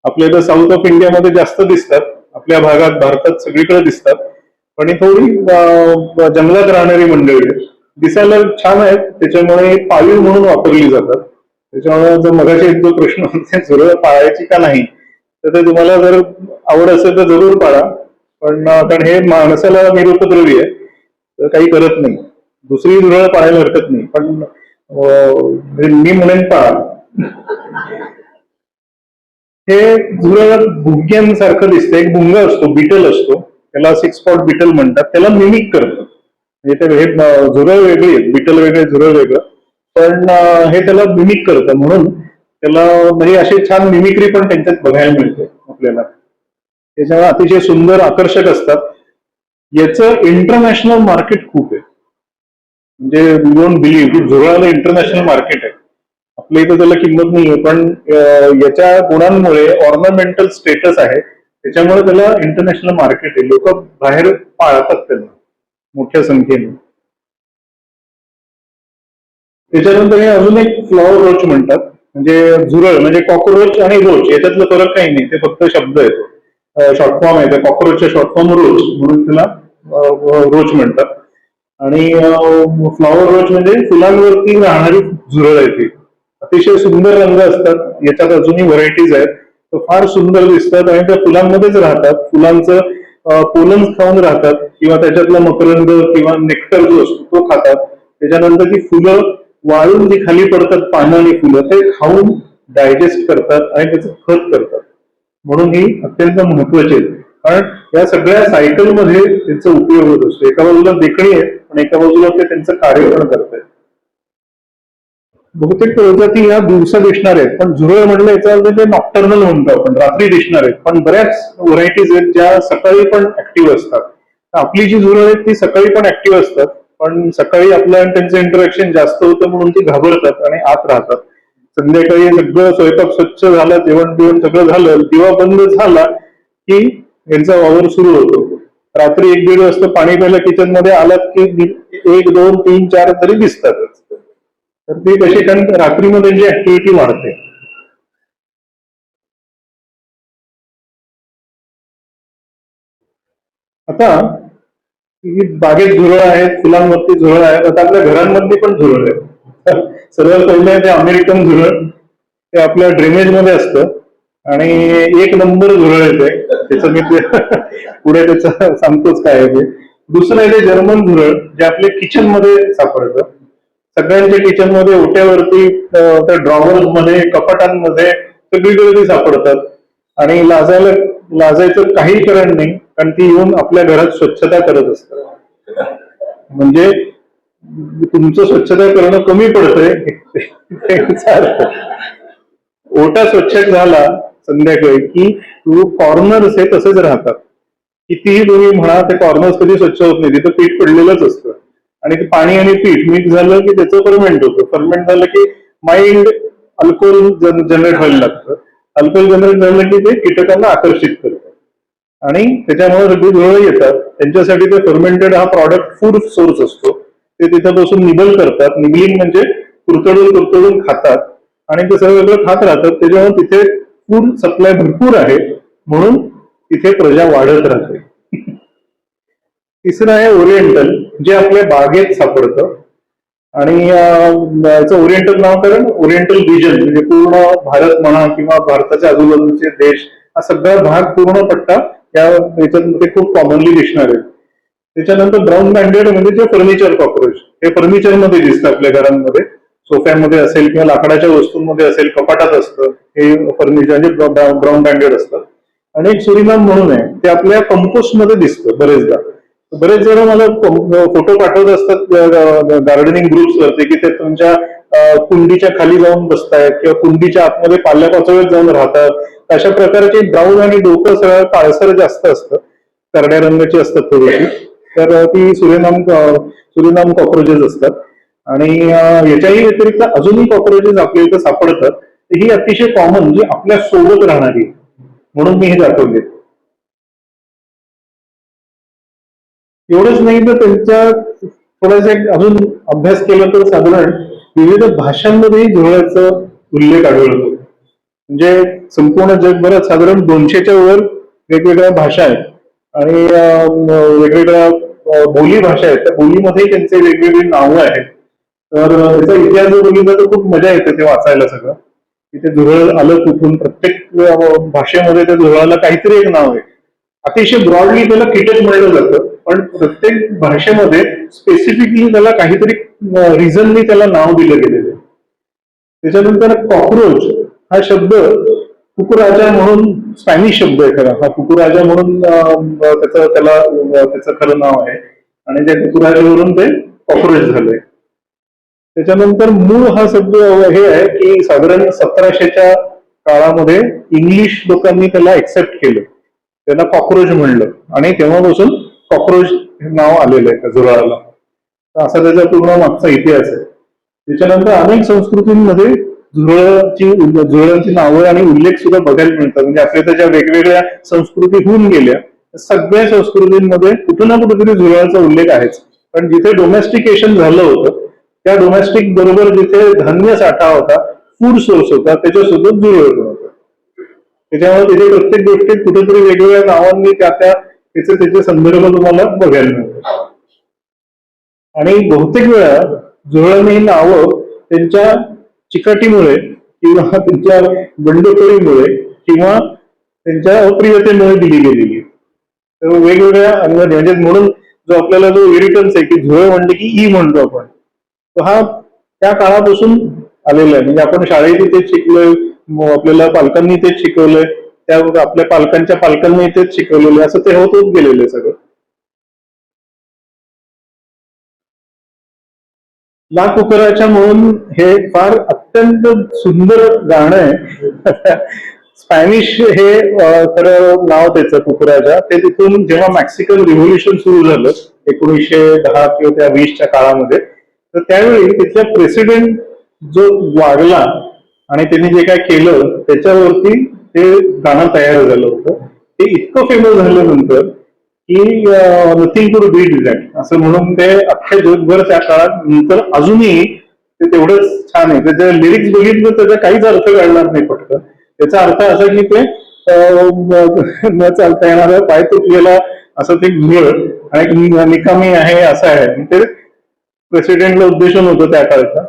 आपल्या इथं साऊथ ऑफ इंडियामध्ये जास्त दिसतात, आपल्या भागात भारतात सगळीकडे दिसतात, पण ही थोडी जंगलात राहणारी मंडळी आहेत. दिसायला छान आहेत, त्याच्यामुळे पाळीव म्हणून वापरली जातात. त्याच्यामुळे जर मगाशी जो प्रश्न होता झुरळ पाळायची का नाही, तर ते तुम्हाला जर आवड असेल तर जरूर पाळा, पण कारण हे माणसाला निरुपद्रवी आहे तर काही करत नाही. दुसरी झुरळ पाळायला हरकत नाही, पण मी म्हणेन पाळा. हे झुरळ भुंग्यांसारखं दिसतं. एक भुंगा असतो, बिटल असतो, त्याला 6 स्पॉट बिटल म्हणतात, त्याला मिमिक करतं. म्हणजे हे झुरळ वेगळी आहेत, बिटल वेगळे, झुरळ वेगळं, पण हे त्याला मिमिक करतं, म्हणून त्याला म्हणजे अशी छान मिमिक्री पण त्यांच्यात बघायला मिळते आपल्याला. त्याच्यामुळे अतिशय सुंदर, आकर्षक असतात. याचं इंटरनॅशनल मार्केट खूप आहे. म्हणजे यू डोंट बिलीव्ह की झुरळाला इंटरनॅशनल मार्केट आहे. आपल्या इथं त्याला किंमत नाहीये, पण याच्या गुणांमुळे ऑर्नामेंटल स्टेटस आहे, त्याच्यामुळे त्याला इंटरनॅशनल मार्केट आहे. लोक बाहेर पाळतात त्यांना मोठ्या संख्येने. त्याच्यानंतर हे अजून एक फ्लॉवर रोच म्हणतात. म्हणजे झुरळ म्हणजे कॉकरोच आणि रोच याच्यातलं फरक काही नाही, ते फक्त शब्द येतो, शॉर्ट फॉर्म आहे. कॉकरोचच्या शॉर्ट फॉर्म रोच, म्हणून त्याला रोच म्हणतात. आणि फ्लॉवर रोच म्हणजे फुलांवरती राहणारी झुरळ आहे ती. अतिशय सुंदर रंग असतात, याच्यात अजूनही व्हरायटीज आहेत, तर फार सुंदर दिसतात आणि त्या फुलांमध्येच राहतात. फुलांचं पोलन खाऊन राहतात किंवा त्याच्यातला मकरंद किंवा नेक्टर जो असतो तो खातात. त्याच्यानंतर ती फुलं वाळून जी खाली पडतात, पानं आणि फुलं, ते खाऊन डायजेस्ट करतात आणि त्याचं खत करतात. म्हणून ही अत्यंत महत्वाची आहे, कारण या सगळ्या सायकल मध्ये त्यांचा उपयोग होत असतो. एका बाजूला देखणी आहे पण एका बाजूला ते त्यांचं कार्य पण करत आहेत. बहुतेक प्रजाती या दिवसा दिसणार आहेत, पण झुरळ म्हटलं याचा अर्थ ते नॉक्टर्नल म्हणतो आपण, रात्री दिसणार आहेत. पण बऱ्याच व्हरायटीज आहेत ज्या सकाळी पण ऍक्टिव्ह असतात. तर आपली जी झुरळ आहेत ती सकाळी पण ऍक्टिव्ह असतात, पण सकाळी आपलं आणि त्यांचं इंटरॅक्शन जास्त होतं म्हणून ती घाबरतात आणि आत राहतात. संध्याकाळी सगळं स्वयंपाक स्वच्छ झाला, जेवण बिवण सगळं झालं, दिवा बंद झाला की यांचा वावर सुरू होतो. रात्री 1-1.5 वाजता पाणी प्यायला किचन मध्ये आलात की 1, 2, 3, 4 तरी दिसतातच. तर ते कशी, कारण रात्रीमध्ये त्यांची ऍक्टिव्हिटी वाढते. आता ही बागेत झुरळ आहेत, फुलांवरती झुरळ आहेत, आता आपल्या घरांमध्ये पण झुरळ आहेत. सर्वात पहिले ते अमेरिकन झुरळ, ते आपल्या ड्रेनेज मध्ये असतं आणि 1 नंबर झुरळ येते. त्याचं मी पुढे त्याचं सांगतोच काय आहे ते. दुसरं आहे ते जर्मन झुरळ, जे आपल्या किचन मध्ये सापडतं. सगळ्यांच्या किचन मध्ये ओट्यावरती, त्या ड्रॉवर्स मध्ये, कपाटांमध्ये सगळीकडे ते सापडतात आणि लाजायचं काही कारण नाही, कारण ती येऊन आपल्या घरात स्वच्छता करत असतात. म्हणजे तुमचं स्वच्छता करणं कमी पडतंय ओटा स्वच्छ झाला संध्याकाळी की कॉर्नर्स हे तसेच राहतात. कितीही तुम्ही म्हणा, ते कॉर्नर्स कधी स्वच्छ होत नाही, तिथं पीठ पडलेलंच असतं आणि ते पाणी आणि पीठ मिक्स झालं की त्याचं फर्मेंट होतं. फर्मेंट झालं की माइल्ड अल्कोहोल जनरेट व्हायला लागतं. अल्कोहोल जनरेट झालं की ते कीटकांना आकर्षित करतं आणि त्याच्यामुळे सगळी झुरळ येतात. त्यांच्यासाठी ते फर्मेंटेड हा प्रॉडक्ट फूड सोर्स असतो. ते तिथं बसून निबल करतात. निबलिंग म्हणजे कुरतडून खातात आणि ते सगळं खात राहतात. त्याच्यामुळे तिथे फूड सप्लाय भरपूर आहे, म्हणून तिथे प्रजा वाढत राहते. तिसरं आहे ओरिएंटल, जे आपल्या बागेत सापडतं आणि याचं ओरिएंटल नामकरण ओरिएंटल रिजन, म्हणजे पूर्ण भारत म्हणा किंवा भारताच्या आजूबाजूचे देश, हा सगळा भाग पूर्ण पट्टा या याच्यामध्ये खूप कॉमनली दिसणार आहे. त्याच्यानंतर ब्राऊन बँडेड म्हणजे जे फर्निचर कॉक्रोच, हे फर्निचरमध्ये दिसतं आपल्या घरांमध्ये, सोफ्यामध्ये असेल किंवा लाकडाच्या वस्तूंमध्ये असेल, कपाटात असतं हे फर्निचर, म्हणजे ब्राऊन बँडेड असतात. आणि एक सुरिनाम म्हणून आहे, ते आपल्या कंपोस्ट मध्ये दिसतं बरेचदा. बरेच जण मला फोटो पाठवत असतात गार्डनिंग ग्रुप्स वरती की ते तुमच्या कुंडीच्या खाली जाऊन बसतायत किंवा कुंडीच्या आतमध्ये पाल्यापाचोळ्यात जाऊन राहतात. अशा प्रकारचे ब्राऊन आणि डोकं सगळं काळसर जास्त असतं, करड्या रंगाची असतात थोडीशी. तर ती सुरिनाम कॉक्रोचेस असतात. आणि याच्याही व्यतिरिक्त अजूनही कॉक्रोचेस आपल्या इथं सापडतात. ही अतिशय कॉमन, जी आपल्या सोबत राहणारी, म्हणून मी हे दाखवले. एवढंच नाही तर त्यांच्या थोडासा अजून अभ्यास केला तर साधारण विविध भाषांमध्येही झुरळाचा उल्लेख आढळतो. म्हणजे संपूर्ण जगभरात साधारण 200च्या वर वेगवेगळ्या भाषा आहेत आणि वेगवेगळ्या बोली भाषा आहेत. त्या बोलीमध्ये त्यांचे वेगवेगळी नावं आहेत. तर याचा इतिहास जर बघितला तर खूप मजा येते ते वाचायला सगळं, की ते झुरळ आलं कुठून. प्रत्येक भाषेमध्ये त्या झुरळाला काहीतरी एक नाव आहे. अतिशय ब्रॉडली त्याला कीटक म्हणलं जातं, पण प्रत्येक भाषेमध्ये स्पेसिफिकली त्याला काहीतरी रिझननी त्याला नाव दिलं गेलेलं आहे. त्याच्यानंतर कॉक्रोच हा शब्द कुकुराजा म्हणून स्पॅनिश शब्द आहे खरा. हा कुकुराजा म्हणून त्याचं खरं नाव आहे आणि त्या कुकुराजावरून ते कॉक्रोच झालंय. त्याच्यानंतर मूळ हा शब्द हे आहे की साधारण 1700च्या काळामध्ये इंग्लिश लोकांनी त्याला एक्सेप्ट केलं, त्यांना कॉक्रोच म्हणलं आणि तेव्हापासून कॉक्रोच हे नाव आलेलं आहे त्या झुरळाला. असा त्याचा पूर्ण मागचा इतिहास आहे. त्याच्यानंतर अनेक संस्कृतींमध्ये झुरळांची नावं आणि उल्लेख सुद्धा बघायला मिळतात. म्हणजे आपल्या त्याच्या वेगवेगळ्या संस्कृती होऊन गेल्या, सगळ्या संस्कृतींमध्ये कुठं ना कुठेतरी झुरळाचा उल्लेख आहेच. पण जिथे डोमेस्टिकेशन झालं होतं, त्या डोमेस्टिक बरोबर जिथे धान्य साठा होता, फूड सोर्स होता, त्याच्यासोबत झुरळ होतं. त्याच्यामुळे तिथे प्रत्येक गोष्टीत कुठेतरी वेगवेगळ्या नावांनी त्याचे संदर्भ तुम्हाला बघायला मिळतात. आणि बहुतेक वेळा झुरळांनी ही नावं त्यांच्या चिकाटीमुळे किंवा त्यांच्या बंडखोरीमुळे किंवा त्यांच्या अप्रियतेमुळे दिली गेलेली आहे. तर वेगवेगळ्या अंगाने म्हणजे म्हणून जो आपल्याला जो इरिटन्स आहे की झुरळ म्हणले की ई म्हणतो आपण, तो हा त्या काळापासून आलेला आहे. म्हणजे आपण शाळेत तेच शिकलोय, आपल्याला पालकांनी तेच शिकवलंय, त्या आपल्या पालकांच्या पालकांनी तेच शिकवलेलं आहे, असं ते होत होत गेलेलं आहे सगळं. ला कुकराच्या म्हणून हे फार अत्यंत सुंदर गाणं आहे. स्पॅनिश हे खरं नाव त्याचं कुकराच्या. ते तिथून जेव्हा मॅक्सिकन रिव्होल्युशन सुरू झालं 1910 किंवा त्या 20च्या काळामध्ये, तर त्यावेळी तिथल्या प्रेसिडेंट जो वागला आणि त्यांनी जे काय केलं त्याच्यावरती ते गाणं तयार झालं होतं. ते इतकं फेमस झालं नंतर की नथिंग टू बीट दॅट असं म्हणून ते अख्ख्या जगभर त्या काळात नंतर अजूनही ते तेवढंच छान आहे. त्याचे लिरिक्स बघितलं त्याचा काहीच अर्थ कळणार नाही पटकन. त्याचा अर्थ असा की ते न चालता येणारा पाय तुटलेला असं ते झुरळ आणि निकामी आहे असं आहे. ते प्रेसिडेंटला उद्देशून होतं त्या काळचा.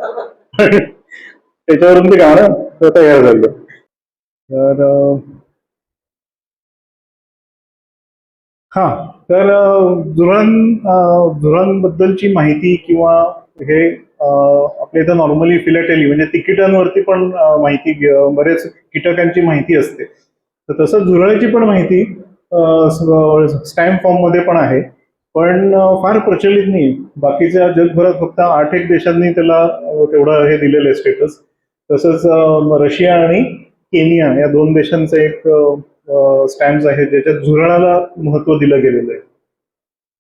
त्याच्यावरून ते गाणं तयार झालं. तर हा, तर झुरळांबद्दलची माहिती किंवा हे आपल्या इथं नॉर्मली फिलॅटेली म्हणजे तिकिटांवरती पण माहिती बरेच कीटकांची माहिती असते. तर तसं झुरळाची पण माहिती स्टॅम्प फॉर्म मध्ये पण आहे, पण फार प्रचलित नाही. बाकीच्या जगभरात फक्त 8-1 देशांनी त्याला तेवढं हे दिलेलं आहे स्टेटस. तसंच रशिया आणि केनिया या 2 देशांचं एक स्टॅम्प्स आहेत ज्याच्यात झुरळाला महत्व दिलं गेलेलं आहे.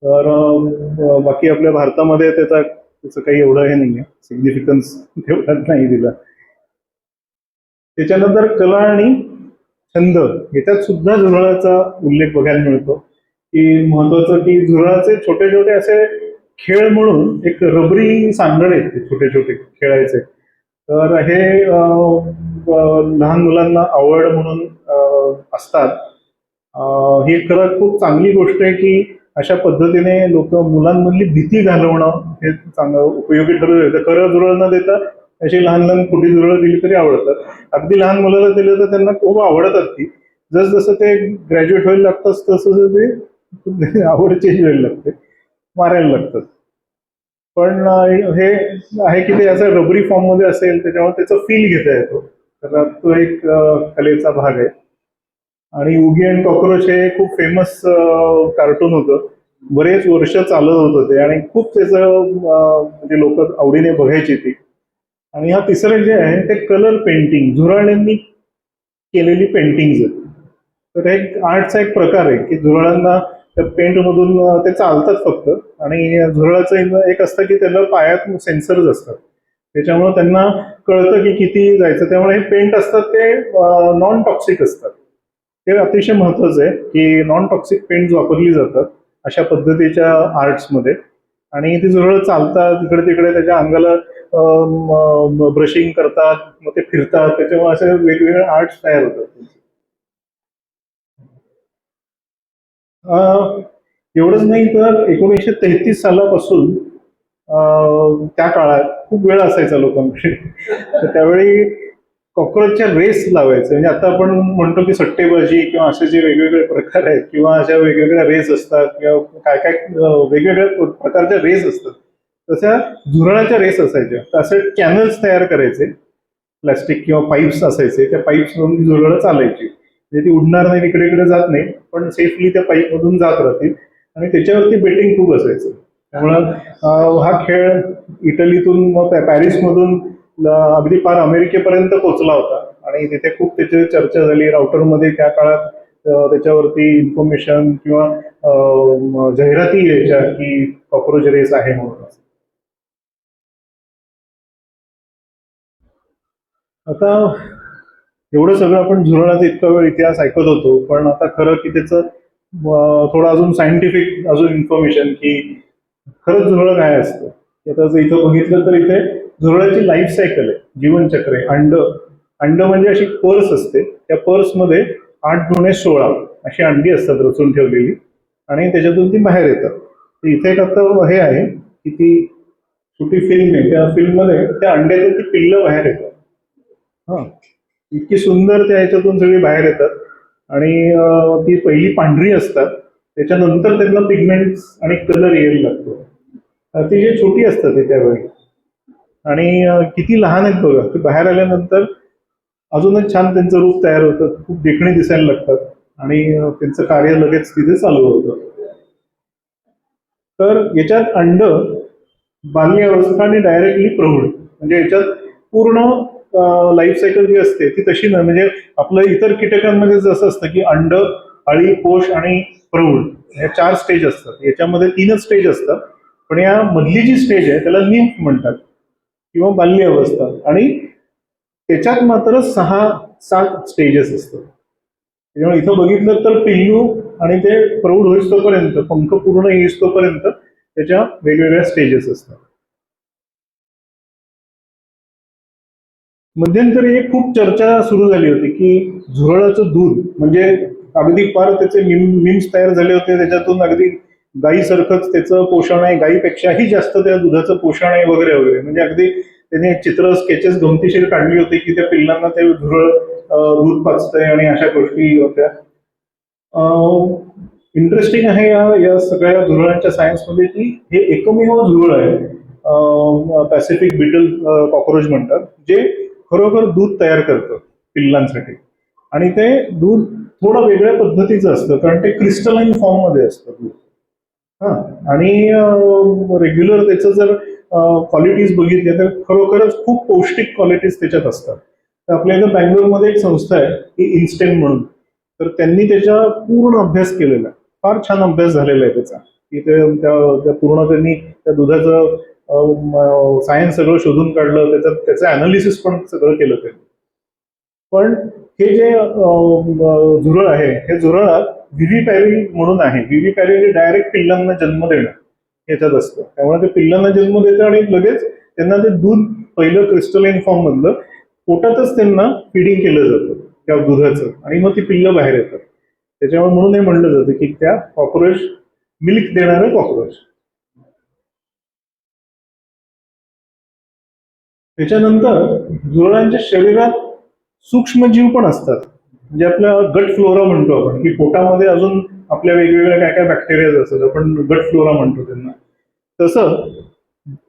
तर बाकी आपल्या भारतामध्ये त्याचं काही एवढं हे नाही आहे, सिग्निफिकन्स तेवढं नाही दिलं. त्याच्यानंतर कला आणि छंद याच्यात सुद्धा झुरळाचा उल्लेख बघायला मिळतो. की महत्वाचं की झुरळाचे छोटे छोटे असे खेळ म्हणून एक रबरी सांगड आहेत ते छोटे छोटे खेळायचे. तर हे लहान मुलांना आवड म्हणून असतात. ही खरं खूप चांगली गोष्ट आहे की अशा पद्धतीने लोक मुलांमधली भीती घालवणं हे चांगलं उपयोगी ठरू शकतं. खरं झुरळ न देता अशी लहान लहान खोटी झुरळ दिली तरी आवडतात. अगदी लहान मुलाला दिलं तर त्यांना खूप आवडतात ती. जसं ते ग्रॅज्युएट व्हायला लागतात तसं ते आवड चेंज व्हायला लागते, मारायला लागतात. पण हे आहे की ते असं रबरी फॉर्म मध्ये असेल त्याच्यामुळे त्याचा फील घेता येतो. तर तो एक कलेचा भाग आहे. आणि उगी अँड कॉक्रोच हे खूप फेमस कार्टून होतं, बरेच वर्ष चालत होतं ते आणि खूप त्याचं म्हणजे लोक आवडीने बघायची ती. आणि हा तिसरं जे आहे ते कलर पेंटिंग, झुरळांनी केलेली पेंटिंग. तर एक आर्टचा एक प्रकार आहे की झुरळांना त्या पेंट मधून ते चालतात फक्त. आणि झुरळाचं एक असतं की त्याला पायात सेन्सर्स असतात, त्याच्यामुळे त्यांना कळतं की किती जायचं. त्यामुळे हे पेंट असतात ते नॉन टॉक्सिक असतात. ते अतिशय महत्वाचं आहे की नॉन टॉक्सिक पेंट वापरली जातात अशा पद्धतीच्या आर्ट्समध्ये. आणि ती झुरळ चालतात इकडे तिकडे, त्याच्या अंगाला ब्रशिंग करतात, मग ते फिरतात, त्याच्यामुळे असे वेगवेगळे आर्ट्स तयार होतात. एवढंच नाही तर 1933 सालापासून त्या काळात खूप वेळ असायचा लोकांकडे. तर त्यावेळी कॉक्रोचच्या रेस लावायचे. म्हणजे आता आपण म्हणतो की सट्टेबाजी किंवा असे जे वेगवेगळे प्रकार आहेत किंवा अशा वेगवेगळ्या रेस असतात किंवा काय काय वेगवेगळ्या प्रकारच्या रेस असतात, तशा झुरळाच्या रेस असायच्या. तर असे कॅनल्स तयार करायचे, प्लास्टिक किंवा पाईप्स असायचे, त्या पाईप्स मधून झुरळं चालायची. म्हणजे ती उडणार नाही, इकडे इकडे जात नाही, पण सेफली त्या पाईप मधून जात राहतील. आणि त्याच्यावरती बेटिंग खूप असायचं. त्यामुळं हा खेळ इटलीतून मग पॅरिसमधून अगदी फार अमेरिकेपर्यंत पोहोचला होता. आणि तिथे खूप त्याची चर्चा झाली. राउटरमध्ये त्या काळात त्याच्यावरती इन्फॉर्मेशन किंवा जाहिराती यायच्या की कॉक्रोच रेस आहे म्हणून. आता एवढं सगळं आपण झुरळाचा इतका वेळ इतिहास ऐकत होतो, पण आता खरं की त्याचं थोडं अजून सायंटिफिक अजून इन्फॉर्मेशन की खरंच झुरळ काय असतं. आता जर इथं बघितलं तर इथे झुरळाची लाईफ सायकल आहे, जीवनचक्र आहे. अंड म्हणजे अशी पर्स असते, त्या पर्समध्ये 8×16 अशी अंडी असतात रचून ठेवलेली आणि त्याच्यातून ती बाहेर येतात. तर इथे एक आता हे आहे की ती छोटी फिल्म आहे, त्या फिल्ममध्ये त्या अंड्यातून ती पिल्लं बाहेर येतात. हा, इतकी सुंदर त्या ह्याच्यातून सगळी बाहेर येतात आणि ती पहिली पांढरी असतात, त्याच्यानंतर त्यांना पिगमेंट्स आणि कलर यायला लागतो. अतिशय छोटी असतात ते त्यावेळी आणि किती लहान आहेत बघा. ते बाहेर आल्यानंतर अजूनच छान त्यांचं रूप तयार होतं, खूप देखणे दिसायला लागतात आणि त्यांचं कार्य लगेच तिथे चालू होतं. तर याच्यात अंड, बाल्यावस्था आणि डायरेक्टली प्रौढ, म्हणजे याच्यात पूर्ण लाईफ सायकल जी असते ती तशी ना, म्हणजे आपलं इतर कीटकांमध्ये जसं असतं की अंड, अळी, कोश आणि प्रौढ या 4 स्टेज असतात. याच्यामध्ये 3च स्टेज असतात, पण या मधली जी स्टेज आहे त्याला निम्फ म्हणतात किंवा बाल्य अवस्था, आणि त्याच्यात मात्र 6-7 स्टेजेस असतात. त्याच्यामुळे इथं बघितलं तर पिल्लू आणि ते प्रौढ होईस्तोपर्यंत, पंख पूर्ण येईस्तोपर्यंत त्याच्या वेगवेगळ्या स्टेजेस असतात. मध्यंतरी एक खूप चर्चा सुरू झाली होती की झुरळाचं दूध, म्हणजे अगदी फार त्याचे मीम्स तयार झाले होते, त्याच्यातून अगदी गायीसारखंच त्याचं पोषण आहे, गायीपेक्षाही जास्त त्या दुधाचं पोषण आहे वगैरे वगैरे. म्हणजे अगदी त्याने चित्र, स्केचेस गमतीशीर काढली होती की त्या पिल्लांना ते झुरळ दूध पाचतंय आणि अशा गोष्टी होत्या. इंटरेस्टिंग आहे या सगळ्या झुरळांच्या सायन्समध्ये की हे एकमेव झुरळ आहे, पॅसिफिक बिटल कॉक्रोच म्हणतात, जे खरोखर दूध तयार करतं पिल्लांसाठी. आणि ते दूध थोडं वेगळ्या पद्धतीचं असतं, कारण ते क्रिस्टलाइन फॉर्म मध्ये असतं दूध. हा, आणि रेग्युलर त्याचं जर क्वालिटीज बघितल्या तर खरोखरच खूप पौष्टिक क्वालिटीज त्याच्यात असतात. तर आपल्या इथं बँगलोरमध्ये एक संस्था आहे की इन्स्टेंट म्हणून, तर त्यांनी त्याचा पूर्ण अभ्यास केलेला, फार छान अभ्यास झालेला आहे त्याचा, की त्या पूर्ण त्यांनी त्या दुधाचं सायन्स सगळं शोधून काढलं, त्याचं अनालिसिस पण सगळं केलं त्यांनी. पण हे जे झुरळ आहे, हे झुरळात व्हिव्हिपॅरिल म्हणून आहे. व्हिव्हिपॅरिल डायरेक्ट पिल्लांना जन्म देणं याच्यात असतं, त्यामुळे ते पिल्लांना जन्म देतं आणि लगेच त्यांना ते दूध पहिलं क्रिस्टलाइन फॉर्म मधलं पोटातच त्यांना फिडिंग केलं जातं त्या दुधाचं, आणि मग ती पिल्लं बाहेर येतात. त्याच्यामुळे म्हणून हे म्हणलं जातं की त्या कॉक्रोच मिल्क देणारं कॉक्रोच. त्याच्यानंतर झुरळांच्या शरीरात सूक्ष्मजीव पण असतात, म्हणजे आपल्या गट फ्लोरा म्हणतो आपण, की पोटामध्ये अजून आपल्या वेगवेगळ्या काय काय बॅक्टेरिया असतात, आपण गट फ्लोरा म्हणतो त्यांना. तसं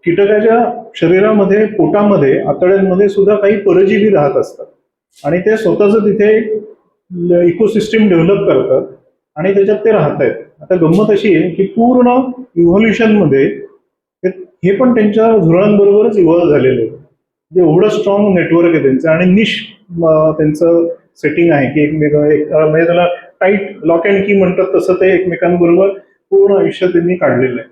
कीटकाच्या शरीरामध्ये, पोटामध्ये, आतड्यांमध्ये सुद्धा काही परजीवी राहत असतात आणि ते स्वतःच तिथे इकोसिस्टीम डेव्हलप करतात आणि त्याच्यात ते राहत आहेत. आता गंमत अशी आहे की पूर्ण इव्हॉल्युशन मध्ये हे पण त्यांच्या झुरळांबरोबरच इव्हॉल्व्ह झालेले आहे. म्हणजे एवढं स्ट्रॉंग नेटवर्क आहे त्यांचं आणि निश त्यांचं सेटिंग आहे की म्हणजे त्याला टाईट लॉक अँड की म्हणतात, तसं ते एकमेकांबरोबर पूर्ण आयुष्य त्यांनी काढलेलं आहे.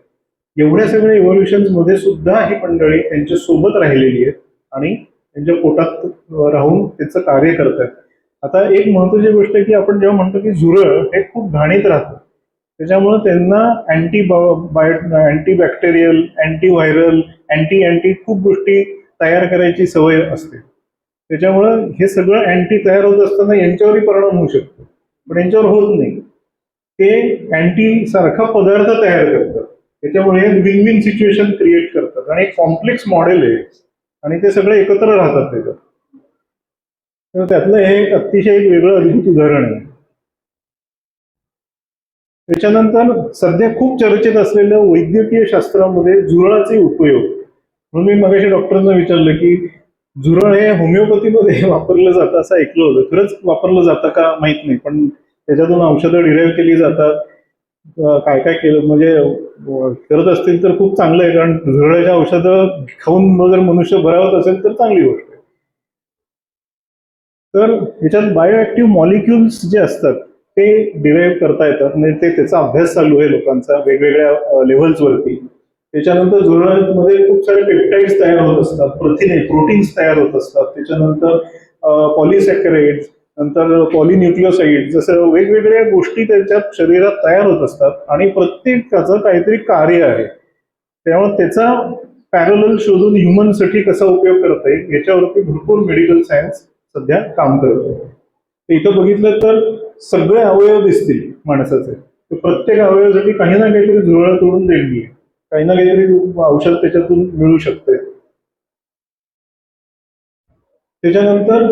एवढ्या सगळ्या इव्हॉल्युशन मध्ये सुद्धा ही मंडळी त्यांच्या सोबत राहिलेली आहेत आणि त्यांच्या पोटात राहून त्याचं कार्य करतात. आता एक महत्वाची गोष्ट आहे की आपण जेव्हा म्हणतो की झुरळ हे खूप घाणीत राहतं, त्याच्यामुळे त्यांना अँटीबॅक्टेरियल, अँटीव्हायरल, अँटी खूप गोष्टी तयार करायची सवय असते. त्याच्यामुळं हे सगळं अँटी तयार होत असताना यांच्यावरही परिणाम होऊ शकतो, पण यांच्यावर होत नाही. ते अँटी सारखा पदार्थ तयार करतात, त्याच्यामुळे विन विन सिच्युएशन क्रिएट करतात आणि एक कॉम्प्लेक्स मॉडेल आहे आणि ते सगळे एकत्र राहतात त्याच्यात. तर त्यातलं हे एक अतिशय वेगळं अद्भुत उदाहरण आहे. त्याच्यानंतर सध्या खूप चर्चेत असलेल्या वैद्यकीय शास्त्रामध्ये झुरळाचे उपयोग, म्हणून मी मगाशी डॉक्टरांना विचारलं की झुरळ हे होमिओपॅथीमध्ये वापरलं जातं असं ऐकलं होतं, खरंच वापरलं जातं का माहित नाही, पण त्याच्यातून औषधं डिराईव्ह केली जातात. काय काय केलं म्हणजे करत असतील तर खूप चांगलं आहे, कारण झुरळाच्या औषधं खाऊन जर मनुष्य बरा होत असेल तर चांगली गोष्ट आहे. तर याच्यात बायोऍक्टिव्ह मॉलिक्युल्स जे असतात ते डिराईव्ह करता येतात, म्हणजे त्याचा अभ्यास चालू आहे लोकांचा वेगवेगळ्या लेव्हल्सवरती. त्याच्यानंतर झुरळांमध्ये खूप सारे पेप्टाइड्स तयार होत असतात, प्रथिने, प्रोटीन्स तयार होत असतात. त्याच्यानंतर पॉलिसॅकराइड्स, नंतर पॉलिन्यूक्लिओसाइड, जसं वेगवेगळ्या गोष्टी त्याच्या शरीरात तयार होत असतात आणि प्रत्येकाचं काहीतरी कार्य आहे. त्यामुळे त्याचा पॅरलल शोधून ह्युमनसाठी कसा उपयोग करता येईल याच्यावरती भरपूर मेडिकल सायन्स सध्या काम करतो. इथं बघितलं तर सगळे अवयव दिसतील माणसाचे, तर प्रत्येक अवयवासाठी काही ना काहीतरी झुरळ तोडून देणगी आहे, काही ना काहीतरी औषध त्याच्यातून मिळू शकते. त्याच्यानंतर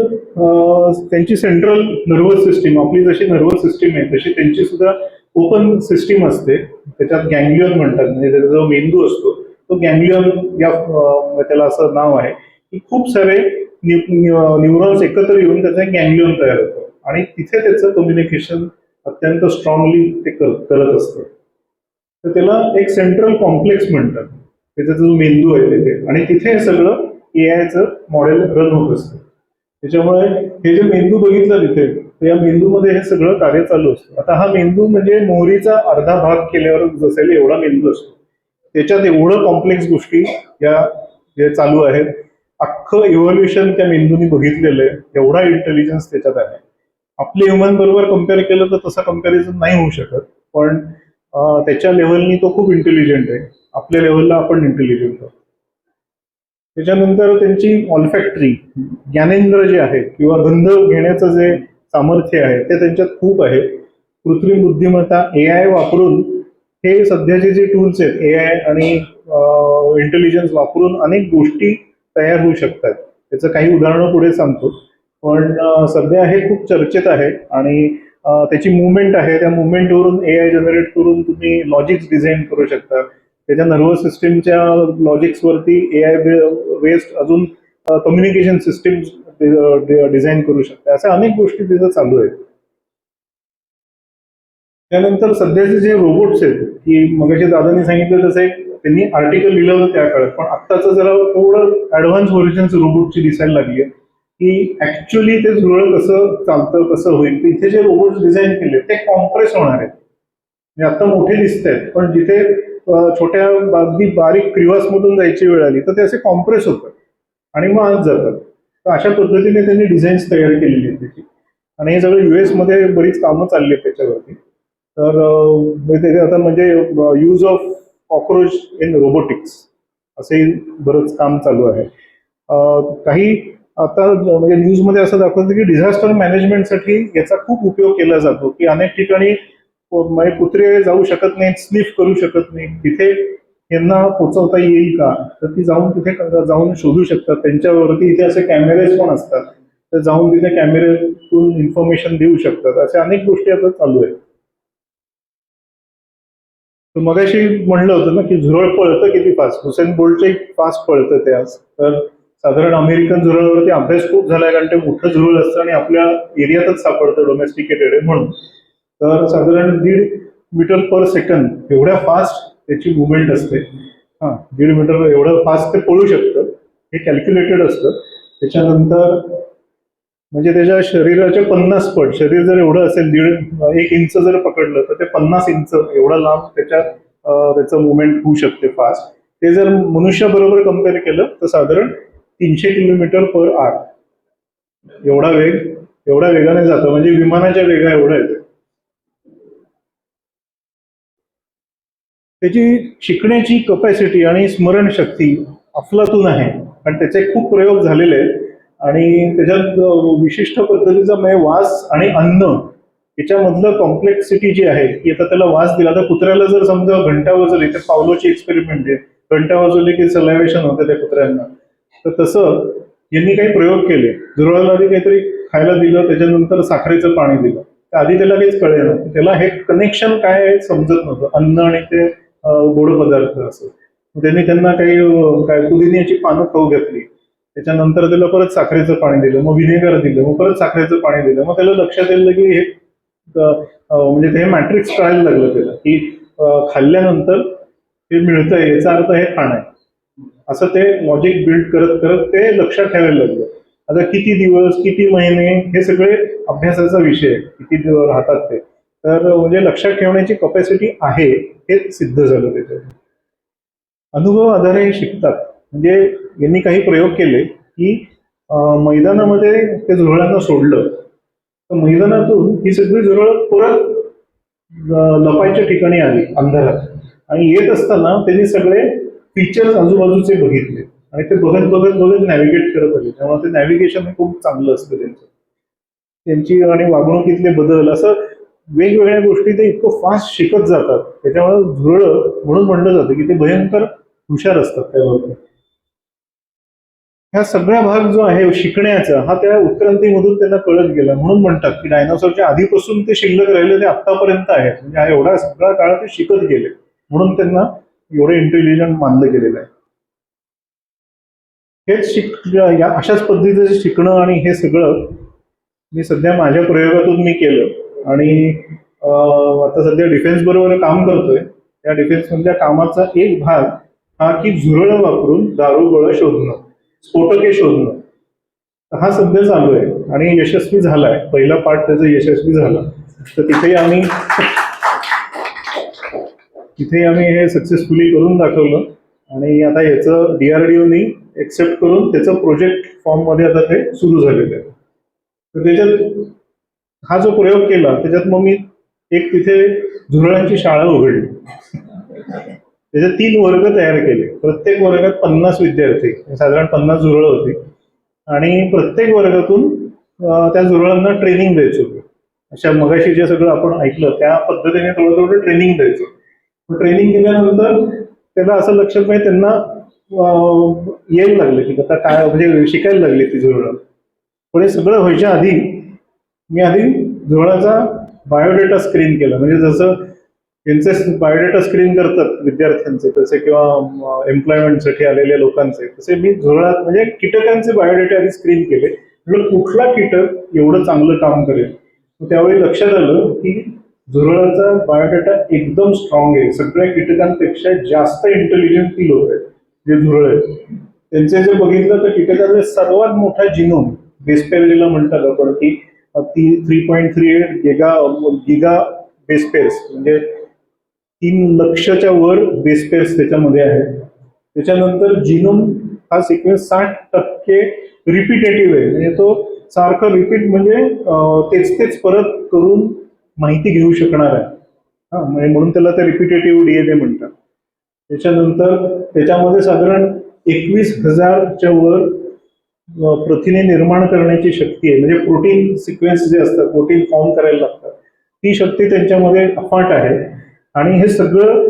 त्यांची सेंट्रल नर्वस सिस्टीम, आपली जशी नर्वस सिस्टीम आहे तशी त्यांची सुद्धा ओपन सिस्टीम असते. त्याच्यात गँग्लियन म्हणतात, म्हणजे त्याचा जो मेंदू असतो तो गँग्लियन या त्याला असं नाव आहे की खूप सारे न्यूरॉन्स एकत्र येऊन त्याचा गँग्लियन तयार होतं आणि तिथे त्याचं कम्युनिकेशन अत्यंत स्ट्रॉंगली ते करत असतं. तर त्याला एक सेंट्रल कॉम्प्लेक्स म्हणतात, त्याचा जो मेंदू आहे तिथे, आणि तिथे सगळं एआयचं मॉडेल रन होत असतं. त्याच्यामुळे हे जे मेंदू बघितलं तिथे, तर या मेंदूमध्ये हे सगळं कार्य चालू असतं. आता हा मेंदू म्हणजे मोहरीचा अर्धा भाग केल्यावर जसेल एवढा मेंदू असतो, त्याच्यात एवढं कॉम्प्लेक्स गोष्टी या जे चालू आहेत. अख्खं इव्होल्युशन त्या मेंदूनी बघितलेलं आहे, एवढा इंटेलिजन्स त्याच्यात आहे. आपल्या ह्युमन बरोबर कम्पेअर केलं तर तसं कम्पॅरिझन नाही होऊ शकत, पण त्याच्या लेव्हलनी तो खूप इंटेलिजंट आहे. आपल्या लेव्हलला आपण इंटेलिजंट आहोत. त्याच्यानंतर त्यांची ऑल्फॅक्टरी ज्ञानेंद्र जे आहे किंवा गंध घेण्याचं जे सामर्थ्य आहे ते त्यांच्यात खूप आहे. कृत्रिम बुद्धिमत्ता एआय वापरून, हे सध्याचे जे टूल्स आहेत एआय आणि इंटेलिजन्स वापरून अनेक गोष्टी तयार होऊ शकतात. त्याचं काही उदाहरणं पुढे सांगतो, पण सध्या हे खूप चर्चेत आहे. आणि त्याची मुवमेंट आहे, त्या मुवमेंटवरून एआय जनरेट करून तुम्ही लॉजिक्स डिझाईन करू शकता. त्याच्या नर्वस सिस्टीमच्या लॉजिक्सवरती एआय बेस्ड अजून कम्युनिकेशन सिस्टीम डिझाईन करू शकता. अशा अनेक गोष्टी तिथं चालू आहेत. त्यानंतर सध्याचे जे रोबोट्स आहेत, की मगाशी दादांनी सांगितलं तसं एक त्यांनी आर्टिकल लिहिलं होतं त्या काळात, पण आत्ताचं जरा थोडं ॲडव्हान्स व्हर्जन्स रोबोटची दिसायला लागली आहे की ऍक्च्युअली ते झुरळ कसं चालतं, कसं होईल. इथे जे रोबोट्स डिझाईन केले ते कॉम्प्रेस होणार आहेत. म्हणजे आता मोठे दिसत आहेत, पण जिथे छोट्या अगदी बारीक क्रिवासमधून जायची वेळ आली तर ते असे कॉम्प्रेस होतात आणि मग आत जातात. तर अशा पद्धतीने त्यांनी डिझाईन्स तयार केलेली आहेत त्याची. आणि हे सगळं US मध्ये बरीच कामं चालली आहेत त्याच्यावरती. तर आता म्हणजे use of cockroach in robotics असंही बरंच काम चालू आहे. काही आता म्हणजे न्यूजमध्ये असं दाखवतं की डिझास्टर मॅनेजमेंटसाठी याचा खूप उपयोग केला जातो, की अनेक ठिकाणी म्हणजे कुत्रे जाऊ शकत नाहीत, स्निफ करू शकत नाही, तिथे यांना पोचवता येईल का, तर ती जाऊन तिथे जाऊन शोधू शकतात. त्यांच्यावरती इथे असे कॅमेरेज पण असतात, तर जाऊन तिथे कॅमेऱ्यातून इन्फॉर्मेशन देऊ शकतात. अशा अनेक गोष्टी आता चालू आहेत. तर मगाशी म्हणलं होतं ना की झुरळ पळतं किती फास्ट, हुसेन बोल्टचे फास्ट पळतं ते आज. तर साधारण अमेरिकन झुरळावरती अभ्यास खूप झालाय, कारण ते मोठं झुरळ असतं आणि आपल्या एरियातच सापडतं, डोमेस्टिकेटेड आहे म्हणून. तर साधारण 1.5 मीटर पर सेकंद एवढ्या फास्ट त्याची मुवमेंट असते. 1.5 मीटर एवढं फास्ट ते पळू शकतं, हे कॅल्क्युलेटेड असतं. त्याच्यानंतर म्हणजे त्याच्या शरीराच्या 50 पट, शरीर जर एवढं असेल 1 इंच जर पकडलं तर ते 50 इंच एवढा लांब त्याचं मुवमेंट होऊ शकते फास्ट. ते जर मनुष्याबरोबर कम्पेअर केलं तर साधारण 300 किलोमीटर पर आवर एवढा वेगाने जातं, म्हणजे विमानाच्या वेगा एवढा येतं. त्याची शिकण्याची कपॅसिटी आणि स्मरणशक्ती अफलातून आहे, आणि त्याचे खूप प्रयोग झालेले आहेत. आणि त्याच्यात विशिष्ट पद्धतीचा म्हणजे वास आणि अन्न याच्यामधलं कॉम्प्लेक्सिटी जी आहे, की आता त्याला वास दिला तर कुत्र्याला जर समजा घंटा वाजवली, तर पावलोची एक्सपेरिमेंट आहे, घंटा वाजवली की सलायवेशन होतं त्या कुत्र्यांना. तर तसं यांनी काही प्रयोग केले. झुरळाला आधी काहीतरी खायला दिलं, त्याच्यानंतर साखरेचं पाणी दिलं. तर आधी त्याला काहीच कळेना, त्याला हे कनेक्शन काय आहे समजत नव्हतं, अन्न आणि ते गोड पदार्थ असं. त्यांनी त्यांना काही पुदिन्याची पानं खाऊ घातली, त्याच्यानंतर त्याला परत साखरेचं पाणी दिलं, मग व्हिनेगर दिलं, मग परत साखरेचं पाणी दिलं. मग त्याला लक्षात येईल की हे म्हणजे हे मॅट्रिक्स कळायला लागलं त्याला, की खाल्ल्यानंतर हे मिळतंय याचा अर्थ हे खाणं आहे. असं ते लॉजिक बिल्ड करत करत ते लक्षात ठेवायला लागलं. आता किती दिवस, किती महिने, हे सगळे अभ्यासाचा विषय आहे, किती दिवस राहतात ते. तर म्हणजे लक्षात ठेवण्याची कपॅसिटी आहे हे सिद्ध झालं त्याच्यात. अनुभव आधारे शिकतात. म्हणजे यांनी काही प्रयोग केले की मैदानामध्ये ते झुरळांना सोडलं, तर मैदानातून ही सगळी झुरळ परत लपायच्या ठिकाणी आली अंधारात, आणि येत असताना त्यांनी सगळे फीचर्स आजूबाजूचे बघितले आणि ते बघत बघत बघत नॅव्हिगेट करत आले. त्यामुळे ते नॅव्हिगेशन हे खूप चांगलं असतं त्यांचं. त्यांची आणि वागणुकीतले बदल असं वेगवेगळ्या गोष्टी ते इतकं फास्ट शिकत जातात, त्याच्यामुळे झुरळं म्हणून म्हटलं जातं की ते भयंकर हुशार असतात त्या बाबतीत. ह्या सगळा भाग जो आहे शिकण्याचा हा त्या उत्क्रांतीमधून त्यांना कळत गेला. म्हणून म्हणतात की डायनासॉरच्या आधीपासून ते शिल्लक राहिले ते आतापर्यंत आहेत. म्हणजे हा एवढा सगळा काळ ते शिकत गेले, म्हणून त्यांना एवढे इंटेलिजंट मानलं गेलेलं आहे. अशाच पद्धतीचं शिकणं आणि हे सगळं मी सध्या माझ्या प्रयोगातून मी केलं आणि आता सध्या डिफेन्स बरोबर काम करतोय. त्या डिफेन्स मधल्या कामाचा एक भाग हा की झुरळं वापरून दारुगोळा शोधणं, स्फोटके शोधणं, हा सध्या चालू आहे आणि यशस्वी झालाय. पहिला पार्ट त्याचा यशस्वी झाला. तर तिथे आम्ही हे सक्सेसफुली करून दाखवलं आणि आता याचं DRDOनी एक्सेप्ट करून त्याचं प्रोजेक्ट फॉर्म मध्ये आता ते सुरू झालेलं आहे. तर त्याच्यात हा जो प्रयोग केला त्याच्यात मग मी एक तिथे झुरळांची शाळा उघडली. त्याचे 3 वर्ग तयार केले. प्रत्येक वर्गात 50 विद्यार्थी, साधारण 50 झुरळं होती आणि प्रत्येक वर्गातून त्या झुरळांना ट्रेनिंग द्यायचो. अशा मगाशी जे सगळं आपण ऐकलं त्या पद्धतीने थोडं थोडं ट्रेनिंग द्यायचो. ट्रेनिंग केल्यानंतर त्याला असं लक्षात नाही, त्यांना यायला लागलं की आता काय म्हणजे शिकायला लागली ती झुरळं. पण हे सगळं व्हायच्या आधी मी झुरळाचा बायोडेटा स्क्रीन केला. म्हणजे जसं त्यांचे बायोडेटा स्क्रीन करतात विद्यार्थ्यांचे तसे किंवा एम्प्लॉयमेंटसाठी आलेल्या लोकांचे, तसे मी झुरळात म्हणजे कीटकांचे बायोडेटा आधी स्क्रीन केले. म्हणजे कुठला कीटक एवढं चांगलं काम करेल. त्यावेळी लक्षात आलं की झुरळाचा बायोडेटा एकदम स्ट्रॉंग आहे. सगळ्या कीटकांपेक्षा जास्त इंटेलिजंट ती लोक आहेत जे झुरळ आहेत. त्यांचे जे बघितलं तर कीटकाचा सर्वात मोठा जिनोम बेसपेअर म्हणतात आपण की ती 3.38 गिगा बेसपेअर्स म्हणजे 3 लक्षच्या वर बेसपेअर्स त्याच्यामध्ये आहेत. त्याच्यानंतर जिनोम हा सिक्वेन्स 60% रिपिटेटिव्ह आहे. म्हणजे तो सारखं रिपीट म्हणजे तेच परत करून माहिती घेऊ शकणार आहे. म्हणजे म्हणून त्याला ते रिपिटेटिव्ह DNA म्हणतात. त्याच्यानंतर त्याच्यामध्ये साधारण 21,000च्या वर प्रथिने निर्माण करण्याची शक्ती आहे. म्हणजे प्रोटीन सिक्वेन्स जे असतात, प्रोटीन फॉर्म करायला लागतात, ती शक्ती त्यांच्यामध्ये अफाट आहे. आणि हे सगळं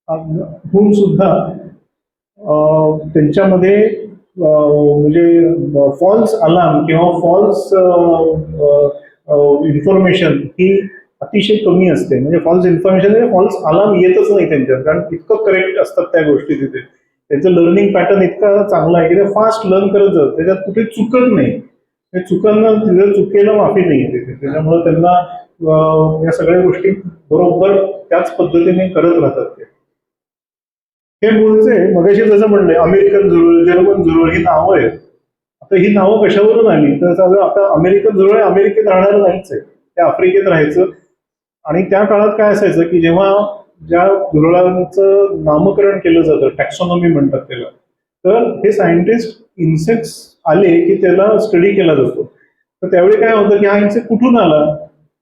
होऊन सुद्धा त्यांच्यामध्ये म्हणजे फॉल्स अलार्म किंवा फॉल्स इन्फॉर्मेशन ही अतिशय कमी असते. म्हणजे फॉल्स इन्फॉर्मेशन म्हणजे फॉल्स अलार्म येतच नाही त्यांच्यात, कारण इतकं करेक्ट असतात त्या गोष्टी तिथे. त्यांचं लर्निंग पॅटर्न इतका चांगला आहे की ते फास्ट लर्न करत जातात, त्याच्यात कुठे चुकत नाही. चुकांना तिथे चुकेला माफी नाही तिथे. त्याच्यामुळे त्यांना या सगळ्या गोष्टी बरोबर त्याच पद्धतीने करत राहतात ते. हे मूळचे मगाशी जसं म्हणलंय अमेरिकन झुरळ, जर्मन झुरळ ही नावं आहेत. आता ही नावं कशावरून आली तर आता अमेरिकन झुरळ अमेरिकेत राहणार नाहीच आहे, ते आफ्रिकेत राहायचं. आणि त्या काळात काय असायचं की जेव्हा ज्या झुरळांचं नामकरण केलं जातं, टॅक्सॉनॉमी म्हणतात त्याला, तर हे सायंटिस्ट इन्सेक्ट्स आले की त्याला स्टडी केला जातो. तर त्यावेळी काय होतं की हा इन्सेक्ट कुठून आला,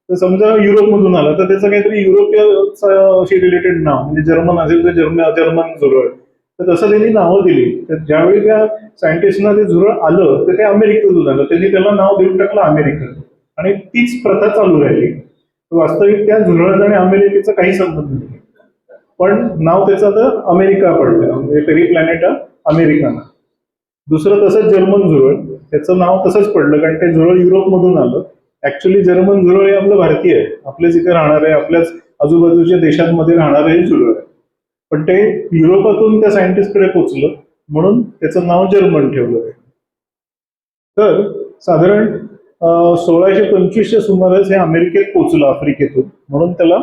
तर समजा युरोपमधून आला तर त्याचं काहीतरी युरोपीयशी रिलेटेड नाव, म्हणजे जर्मन असेल तर जर्मन झुरळ, तर तसं त्यांनी नावं दिली. तर ज्यावेळी त्या सायंटिस्टना ते झुरळ आलं तर ते अमेरिकेतून आलं, त्यांनी त्याला नाव देऊन टाकलं अमेरिकन. आणि तीच प्रथा चालू राहिली. वास्तविक त्या झुरळाचा आणि अमेरिकेचा काही संबंध नाही, पण नाव त्याचं तर अमेरिका पडलं, म्हणजे पेरी प्लॅनेटा अमेरिकाना. दुसरं तसंच जर्मन झुरळ, त्याचं नाव तसंच पडलं कारण ते झुरळ युरोपमधून आलं. ऍक्च्युली जर्मन झुरळ हे आपलं भारतीय आहे, आपल्याच इथे राहणार आहे, आपल्याच आजूबाजूच्या देशांमध्ये राहणार हे झुरळ आहे. पण ते युरोपातून त्या सायंटिस्टकडे पोचलं म्हणून त्याचं नाव जर्मन ठेवलं आहे. तर साधारण 1625च्या सुमारास हे अमेरिकेत पोचलं आफ्रिकेतून, म्हणून त्याला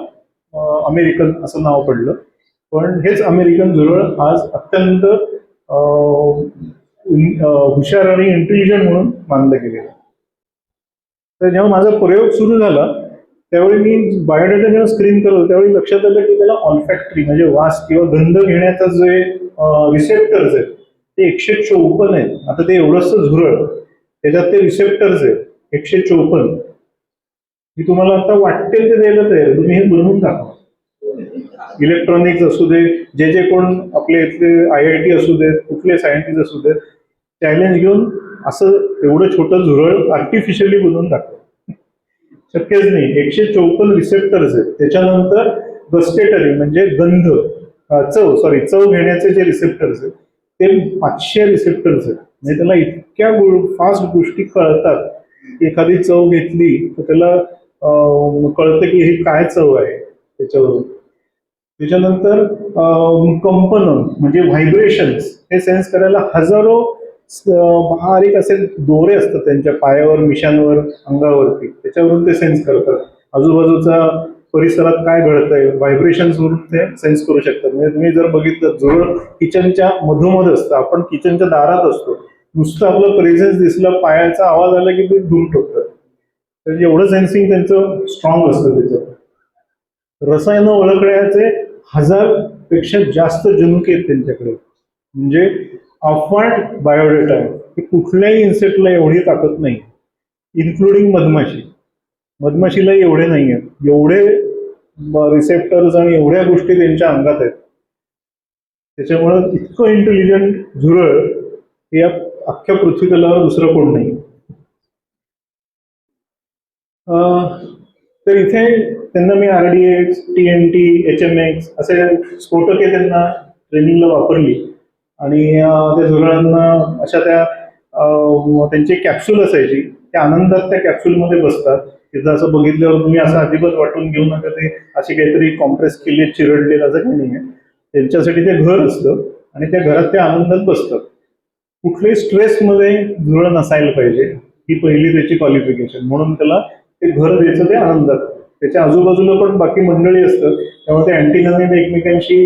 अमेरिकन असं नाव पडलं. पण हेच अमेरिकन झुरळ आज अत्यंत हुशार आणि इंटेलिजंट म्हणून मानलं गेलेलं. तर जेव्हा माझा प्रयोग सुरू झाला त्यावेळी मी बायोडेटा जेव्हा स्क्रीन करतो त्यावेळी लक्षात आलं की त्याला ऑल्फॅक्टरी म्हणजे वास किंवा गंध घेण्याचं जे रिसेप्टर्स आहेत ते 154 आहेत. आता ते एवढंच झुरळ त्याच्यात ते रिसेप्टर्स आहेत 154. मी तुम्हाला आता वाटेल ते द्यायला तयार, तुम्ही हे बनवून दाखवा. इलेक्ट्रॉनिक्स असू दे, जे कोण आपले इथले IIT असू देत, कुठले सायंटिस्ट असू देत, चॅलेंज घेऊन असं एवढं छोटं झुरळ आर्टिफिशियली बनवून दाखवा. शक्यच नाही. 154 रिसेप्टर्स आहेत. त्याच्यानंतर गस्टेटरी म्हणजे गंध, चव घेण्याचे जे रिसेप्टर्स आहेत ते 500 रिसेप्टर्स आहेत. म्हणजे त्याला इतक्या फास्ट गोष्टी कळतात की एखादी चव घेतली तर त्याला कळतं की ही काय चव आहे त्याच्यावरून. त्याच्यानंतर कंपन म्हणजे व्हायब्रेशन्स हे सेन्स करायला हजारो बारीक असे दोरे असतात त्यांच्या पायावर, मिशांवर, अंगावरती. त्याच्यावरून ते सेन्स करतात आजूबाजूचा परिसरात काय घडतंय. व्हायब्रेशन्स वरून ते सेन्स करू शकतात. म्हणजे तुम्ही जर बघितलं, झुरळ किचनच्या मधोमध असतं, आपण किचनच्या दारात असतो, नुसतं आपलं प्रेझेन्स दिसलं, पायाचा आवाज आला की ते दूर ठेवतात. तर एवढं सेन्सिंग त्यांचं स्ट्रॉंग असतं. त्याचं रसायनं ओळखण्याचे 1000 पेक्षा जास्त जनुके आहेत त्यांच्याकडे. म्हणजे अफाट बायोडेटा आहे. कुठल्याही इन्सेक्टला एवढी ताकद नाही, इन्क्लुडिंग मधमाशी. मधमाशीला एवढे नाही आहेत. एवढे रिसेप्टर्स आणि एवढ्या गोष्टी त्यांच्या अंगात आहेत. त्याच्यामुळं इतकं इंटेलिजंट झुरळ या अख्ख्या पृथ्वी तलावर दुसरं कोण नाही. तर इथे त्यांना मी RDX, TNT, HMX असे स्फोटके त्यांना ट्रेनिंगला वापरली आणि त्या झुरळांना अशा त्या त्यांची कॅप्सूल असायची. त्या आनंदात त्या कॅप्सूलमध्ये बसतात. तिथं असं बघितल्यावर तुम्ही असं अजिबात वाटून घेऊ नका ते असे काहीतरी कॉम्प्रेस केले, चिरडले, असं काही नाही आहे. त्यांच्यासाठी ते घर असतं आणि त्या घरात ते आनंदात बसतात. कुठल्याही स्ट्रेसमध्ये झुरळ नसायला पाहिजे, ही पहिली त्याची क्वालिफिकेशन. म्हणून त्याला ते घर द्यायचं ते आनंदात. त्याच्या आजूबाजूला पण बाकी मंडळी असतात, त्यामुळे ते अँटीनाने एकमेकांशी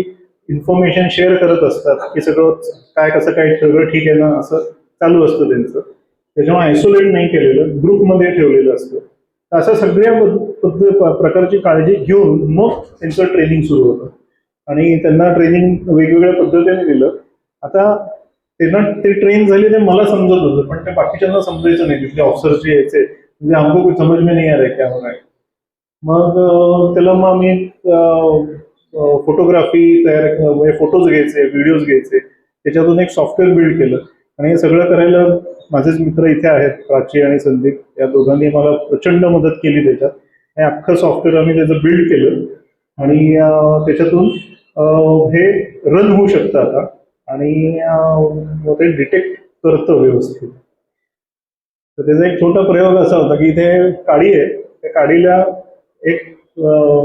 इन्फॉर्मेशन शेअर करत असतात की सगळं काय कसं काय सगळं ठीक आहे ना, असं चालू असतं त्यांचं. त्याच्यामुळे आयसोलेट नाही केलेलं, ग्रुपमध्ये ठेवलेलं असतं. अशा सगळ्या प्रकारची काळजी घेऊन मग त्यांचं ट्रेनिंग सुरू होतं आणि त्यांना ट्रेनिंग वेगवेगळ्या पद्धतीने दिलं. आता त्यांना ते ट्रेन झाले ते मला समजत होतं, पण ते बाकीच्यांना समजायचं नाही. तिथले ऑफिसर जे यायचे म्हणजे हमको कुछ समज में नहीं आ रहा है क्या हो रहा है. मग त्याला मग मी फोटोग्राफी म्हणजे फोटोज घ्यायचे, व्हिडिओज घ्यायचे, त्याच्यातून एक सॉफ्टवेअर बिल्ड केलं. आणि हे सगळं करायला माझेच मित्र इथे आहेत, प्राची आणि संदीप, या दोघांनी मला प्रचंड मदत केली त्याच्यात. हे अख्खं सॉफ्टवेअर आम्ही त्याचं बिल्ड केलं आणि त्याच्यातून हे रन होऊ शकतं आता आणि ते डिटेक्ट करतं व्यवस्थित. तर त्याचा एक छोटा प्रयोग असा होता की इथे काडी आहे, त्या काडीला एक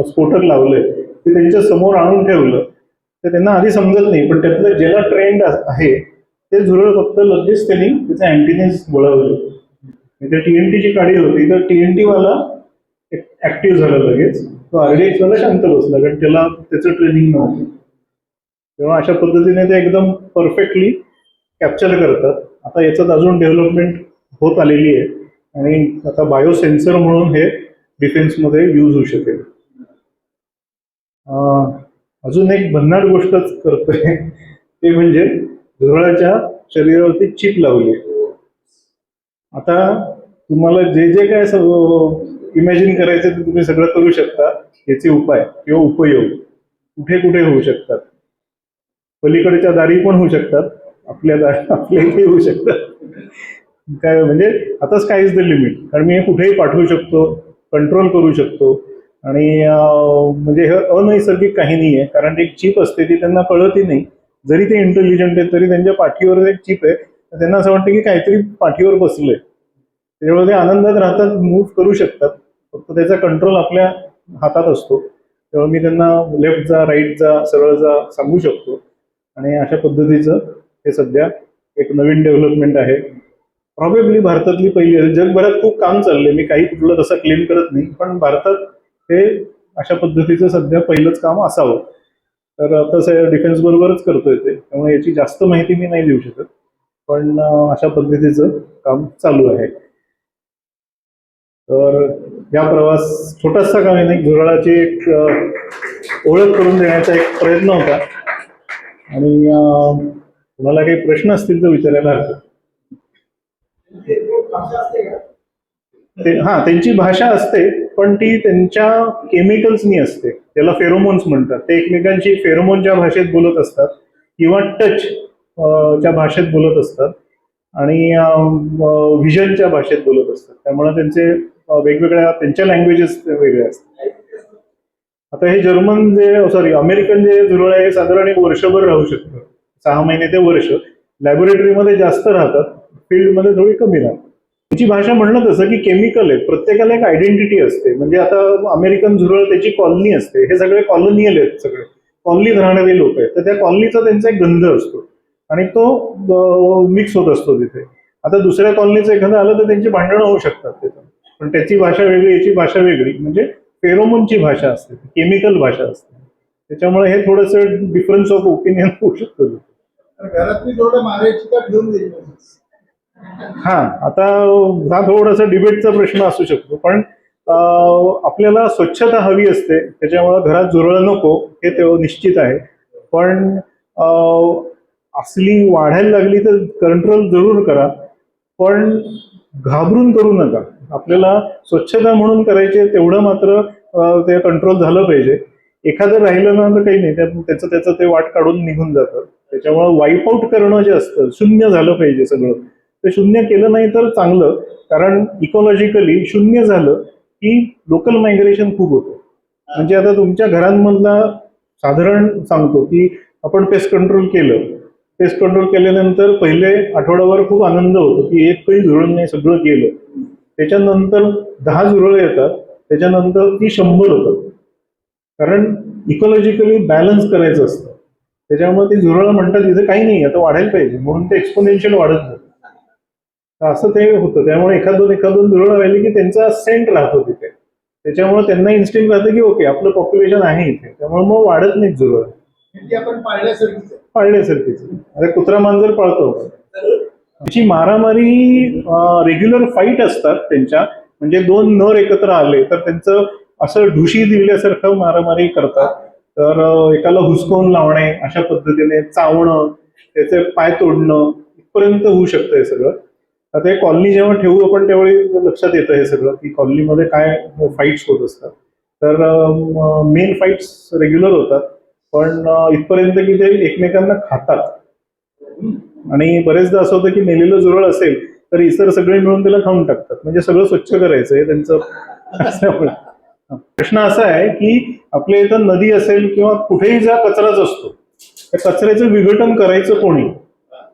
स्फोटक लावलंय, ते त्यांच्या समोर आणून ठेवलं. तर त्यांना आधी समजत नाही, पण त्यातलं ज्याला ट्रेंड आहे ते झुरळ फक्त लगेच त्यांनी त्याचे अँटीनेस वळवले. म्हणजे TNTची काडी होती, तर TNT वाला ऍक्टिव्ह झाला लगेच, तो RDX वाला शांत बसला, कारण त्याला त्याचं ट्रेनिंग नव्हतं. तेव्हा अशा पद्धतीने ते एकदम परफेक्टली कॅप्चर करतात. आता याच्यात अजून डेव्हलपमेंट होत आलेली आहे आणि आता बायोसेन्सर म्हणून हे डिफेन्समध्ये यूज होऊ शकेल. अजून एक भन्नाट गोष्टच करतोय ते म्हणजे झुरळाच्या शरीरावरती चिप लावली. आता तुम्हाला जे जे काय इमॅजिन करायचं ते तुम्ही सगळं करू शकता. याचे उपाय किंवा उपयोग कुठे कुठे होऊ शकतात. पलीकडच्या दारी पण होऊ शकतात, आपल्या इथे होऊ शकतात. काय म्हणजे आता स्काय इज द लिमिट, कारण मी हे कुठेही पाठवू शकतो, कंट्रोल करू शकतो. आणि म्हणजे हे अनैसर्गिक काही नाही आहे, कारण एक चिप असते ती त्यांना कळतही नाही. जरी ते इंटेलिजंट आहे तरी त्यांच्या पाठीवर एक चिप आहे, तर त्यांना असं वाटतं की काहीतरी पाठीवर बसलंय. त्याच्यामुळे ते आनंदात राहतात, मूव्ह करू शकतात. फक्त त्याचा कंट्रोल आपल्या हातात असतो. तेव्हा मी त्यांना लेफ्ट जा, राईट जा, सरळ जा सांगू शकतो. आणि अशा पद्धतीचं हे सध्या एक नवीन डेव्हलपमेंट आहे. प्रॉबेबली भारतातली पहिली आहे. जगभरात खूप काम चाललंय, मी काही कुठलं तसं क्लेम करत नाही, पण भारतात हे अशा पद्धतीचं सध्या पहिलंच काम असावं. तर आता डिफेन्स बरोबरच करतोय ते, त्यामुळे याची जास्त माहिती मी नाही देऊ शकत, पण अशा पद्धतीचं काम चालू आहे. तर या प्रवास छोटासा का नाही, झुरळाची एक ओळख करून देण्याचा एक प्रयत्न होता. आणि तुम्हाला काही प्रश्न असतील तर विचारायला हरकत. त्यांची भाषा असते, पण ती त्यांच्या केमिकल्सनी असते. त्याला फेरोमोन्स म्हणतात. ते एकमेकांशी फेरोमोनच्या भाषेत बोलत असतात किंवा टच च्या भाषेत बोलत असतात आणि व्हिजनच्या भाषेत बोलत असतात. त्यामुळे त्यांचे वेगवेगळ्या त्यांच्या लँग्वेजेस वेगळ्या असतात. आता हे जर्मन अमेरिकन जे झुरळ आहे हे साधारण एक वर्षभर राहू शकतं, 6 महिने ते वर्ष. लॅबोरेटरीमध्ये जास्त राहतात, फील्डमध्ये थोडी कमी राहतात. त्याची भाषा म्हणलं तसं की केमिकल आहे, प्रत्येकाला एक आयडेंटिटी असते. म्हणजे आता अमेरिकन झुरळ त्याची कॉलनी असते, हे सगळे कॉलनियल आहेत, सगळे कॉलनीत राहणारे लोक आहेत, तर त्या कॉलनीचा त्यांचा एक गंध असतो आणि तो मिक्स होत असतो तिथे. आता दुसऱ्या कॉलनीचं एखादं आलं तर त्यांची भांडणं होऊ शकतात तिथं, पण त्याची भाषा वेगळी, याची भाषा वेगळी. म्हणजे फेरोमोनची भाषा असते, केमिकल भाषा असते. त्याच्यामुळे हे थोडंसं डिफरन्स ऑफ ओपिनियन होऊ शकतं. घरातली थोडं मारायची का घेऊन गेली? हा, आता हा थोडासा डिबेटचा प्रश्न असू शकतो, पण आपल्याला स्वच्छता हवी असते, त्याच्यामुळे घरात झुरळ नको हे तेवढं निश्चित आहे. पण असली वाढायला लागली तर कंट्रोल जरूर करा, पण घाबरून करू नका. आपल्याला स्वच्छता म्हणून करायचे तेवढं मात्र ते कंट्रोल झालं पाहिजे. एखादं राहिलं ना तर काही नाही, त्याचं ते वाट काढून निघून जातं. त्याच्यामुळे वाईप आउट करणं जे असतं, शून्य झालं पाहिजे सगळं. ते शून्य केलं नाही तर चांगलं, कारण इकॉलॉजिकली शून्य झालं की लोकल मायग्रेशन खूप होतं. म्हणजे आता तुमच्या घरांमधला साधारण सांगतो की आपण पेस्ट कंट्रोल केलं, पेस्ट कंट्रोल केल्यानंतर पहिले आठवड्याभर खूप आनंद होतो की एक काही झुरळ नाही, सगळं केलं. त्याच्यानंतर 10 झुरळ येतात, त्याच्यानंतर ती 100 होतात, कारण इकॉलॉजिकली बॅलन्स करायचं असतं. त्याच्यामुळे ते झुरळ म्हणतात तिथे काही नाही, आता वाढायला पाहिजे, म्हणून ते एक्सपोनेन्शियल वाढत जातं. असं ते होतं. त्यामुळे एखाद दोन झुरळ राहिली की त्यांचा सेंट राहतो तिथे, त्याच्यामुळे त्यांना इन्स्टिंक्ट राहतं की ओके आपलं पॉप्युलेशन आहे इथे, त्यामुळे मग वाढत नाही झुरळ. ती आपण पाळल्यासारखीच आहे. पाळण्यासारखीच. आता कुत्रा मांजर पाळतो, त्याची मारामारी रेग्युलर फाईट असतात त्यांच्या. म्हणजे 2 नर एकत्र आले तर त्यांचं असं ढुशी दिल्यासारखं मारामारी करतात. तर एकाला हुसकावून लावणे, अशा पद्धतीने चावणं, त्याचे पाय तोडणं, इथपर्यंत होऊ शकतं हे सगळं. आता हे कॉलनी जेव्हा ठेवू आपण त्यावेळी लक्षात येतं हे सगळं की कॉलनीमध्ये काय फाईट्स होत असतात. तर मेन फाईट्स रेग्युलर होतात, पण इथपर्यंत की ते एकमेकांना खातात. आणि बरेचदा असं होतं की मेलेलं झुरळ असेल तर इतर सगळे मिळून त्याला खाऊन टाकतात. म्हणजे सगळं स्वच्छ करायचं हे त्यांचं असल्यामुळे. प्रश्न असा आहे की आपल्या इथं नदी असेल किंवा कुठेही जा कचराच असतो, त्या कचऱ्याचं विघटन करायचं कोणी?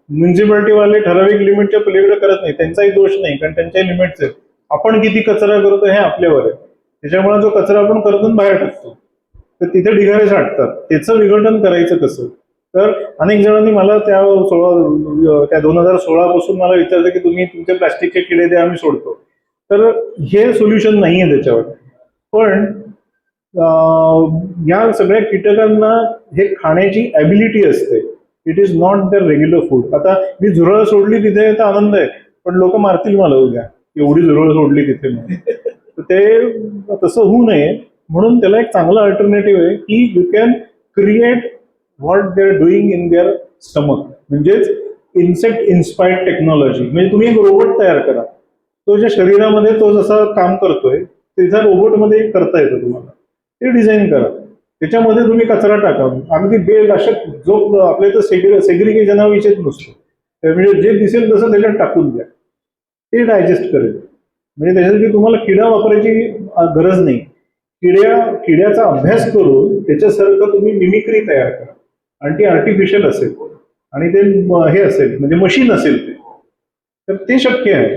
म्युन्सिपाल्टीवाले ठराविक लिमिटच्या पलीकडे करत नाही, त्यांचाही दोष नाही, कारण त्यांच्या लिमिट्स आहेत. आपण किती कचरा करतो हे आपल्यावर आहे. त्याच्यामुळे जो कचरा आपण करतो बाहेर टाकतो, तर तिथे ढिगारे साठतात. त्याचं विघटन करायचं कसं? तर अनेक जणांनी मला त्या 2016 पासून मला विचारलं की तुम्ही तुमचे प्लास्टिकचे किडे द्या, आम्ही सोडतो. तर हे सोल्युशन नाही आहे त्याच्यावर. पण या सगळ्या कीटकांना हे खाण्याची ॲबिलिटी असते. It is not the regular food. आता मी झुरळ सोडली तिथे तर आनंद आहे, पण लोक मारतील मला उद्या, एवढी झुरळ सोडली तिथे म्हणून. तर ते तसं होऊ नये म्हणून त्याला एक चांगला अल्टरनेटिव्ह आहे की you can create what they are doing in their stomach. म्हणजेच इन्सेक्ट इन्स्पायर्ड टेक्नॉलॉजी. म्हणजे तुम्ही एक रोबोट तयार करा, तो ज्या शरीरामध्ये तो जसा काम करतोय त्याच्या रोबोटमध्ये करता येतं तुम्हाला. ते डिझाईन करा, त्याच्यामध्ये तुम्ही कचरा टाका. अगदी बेलाशक जो आपल्या इथं सेग्रिगेशनाविषयीच नसतो, म्हणजे जे दिसेल तसं त्याच्यात टाकून द्या, ते डायजेस्ट करेल. म्हणजे त्याच्यासाठी तुम्हाला किडा वापरायची गरज नाही. किड्याचा अभ्यास करून त्याच्यासारखं तुम्ही मिमिक्री तयार करा, आणि ती आर्टिफिशियल असेल आणि ते हे असेल म्हणजे मशीन असेल ते, तर ते शक्य आहे.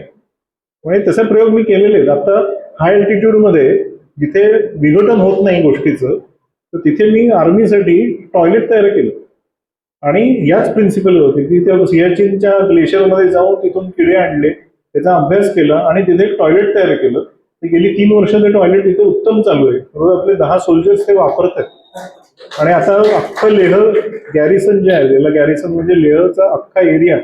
म्हणजे तसे प्रयोग मी केलेले आहेत. आता हाय अल्टिट्यूडमध्ये जिथे विघटन होत नाही गोष्टीचं, तर तिथे मी आर्मीसाठी टॉयलेट तयार केलं. आणि याच प्रिन्सिपल होते की त्या सियाचीनच्या ग्लेशियरमध्ये जाऊन तिथून किडे आणले, त्याचा अभ्यास केला आणि तिथे एक टॉयलेट तयार केलं. ते गेली 3 वर्ष ते टॉयलेट तिथे उत्तम चालू आहे. रोज आपले 10 सोल्जर्स ते वापरतात. आणि आता अख्खं लेह गॅरिसन जे आहे, त्याला गॅरिसन म्हणजे लेहचा अख्खा एरिया,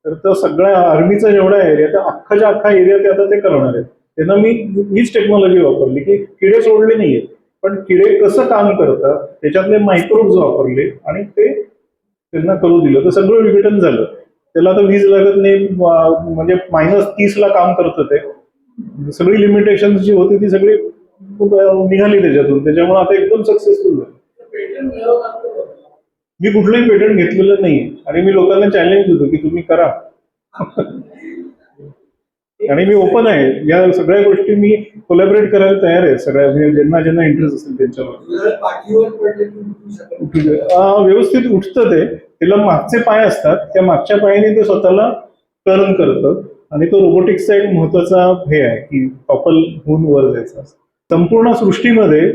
तर तो सगळ्या आर्मीचा जेवढा एरिया, त्या अख्खा एरिया ते आता ते करणार आहेत. त्यांना मी हीच टेक्नॉलॉजी वापरली की किडे सोडले नाहीये, पण किडे कसं काम करतात त्याच्यातले मायक्रोब्स वापरले आणि ते त्यांना करू दिलं, तर सगळं विघटन झालं. त्याला आता वीज लागत नाही, म्हणजे -30 ला काम करतं ते. सगळी लिमिटेशन जी होती ती सगळी निघाली त्याच्यातून. त्याच्यामुळे आता एकदम सक्सेसफुल झालं. मी कुठलंही पेटंट घेतलेलं नाही आणि मी लोकांना चॅलेंज देतो की तुम्ही करा. आणि मी ओपन आहे, या सगळ्या गोष्टी मी कोलॅबरेट करायला तयार आहे सगळ्या, म्हणजे ज्यांना इंटरेस्ट असेल त्यांच्यावर. जर पाठीवर पडले की उठू शकत व्यवस्थित उठतं ते, त्याला मागचे पाय असतात, त्या मागच्या पायाने ते स्वतःला टर्न करतं आणि तो रोबोटिक्सचा एक महत्वाचा हे आहे की टॉपल होऊन वर जायचा. संपूर्ण सृष्टीमध्ये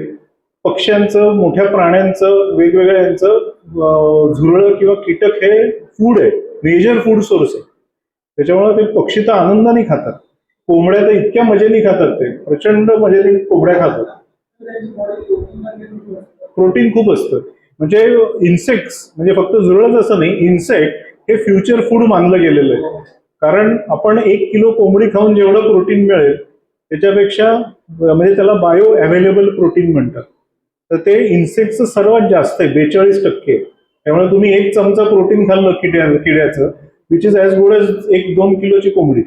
पक्ष्यांचं, मोठ्या प्राण्यांचं, वेगवेगळ्यांचं झुरळं किंवा कीटक हे फूड आहे, मेजर फूड सोर्स आहे. त्याच्यामुळे ते पक्षी तर आनंदाने खातात, कोंबड्या तर इतक्या मजेने खातात, ते प्रचंड मजेने कोंबड्या खातात. प्रोटीन खूप असतं. म्हणजे इन्सेक्ट्स, म्हणजे फक्त झुरळच असं नाही, इन्सेक्ट हे फ्युचर फूड मानलं गेलेलं आहे. कारण आपण 1 किलो कोंबडी खाऊन जेवढं प्रोटीन मिळेल त्याच्यापेक्षा, म्हणजे त्याला बायो अवेलेबल प्रोटीन म्हणतात, तर ते इन्सेक्टचं सर्वात जास्त आहे, 42%. त्यामुळे तुम्ही 1 चमचा प्रोटीन खाल्लं किड्याचं, which is as good as 1-2 किलोची कोंबडी.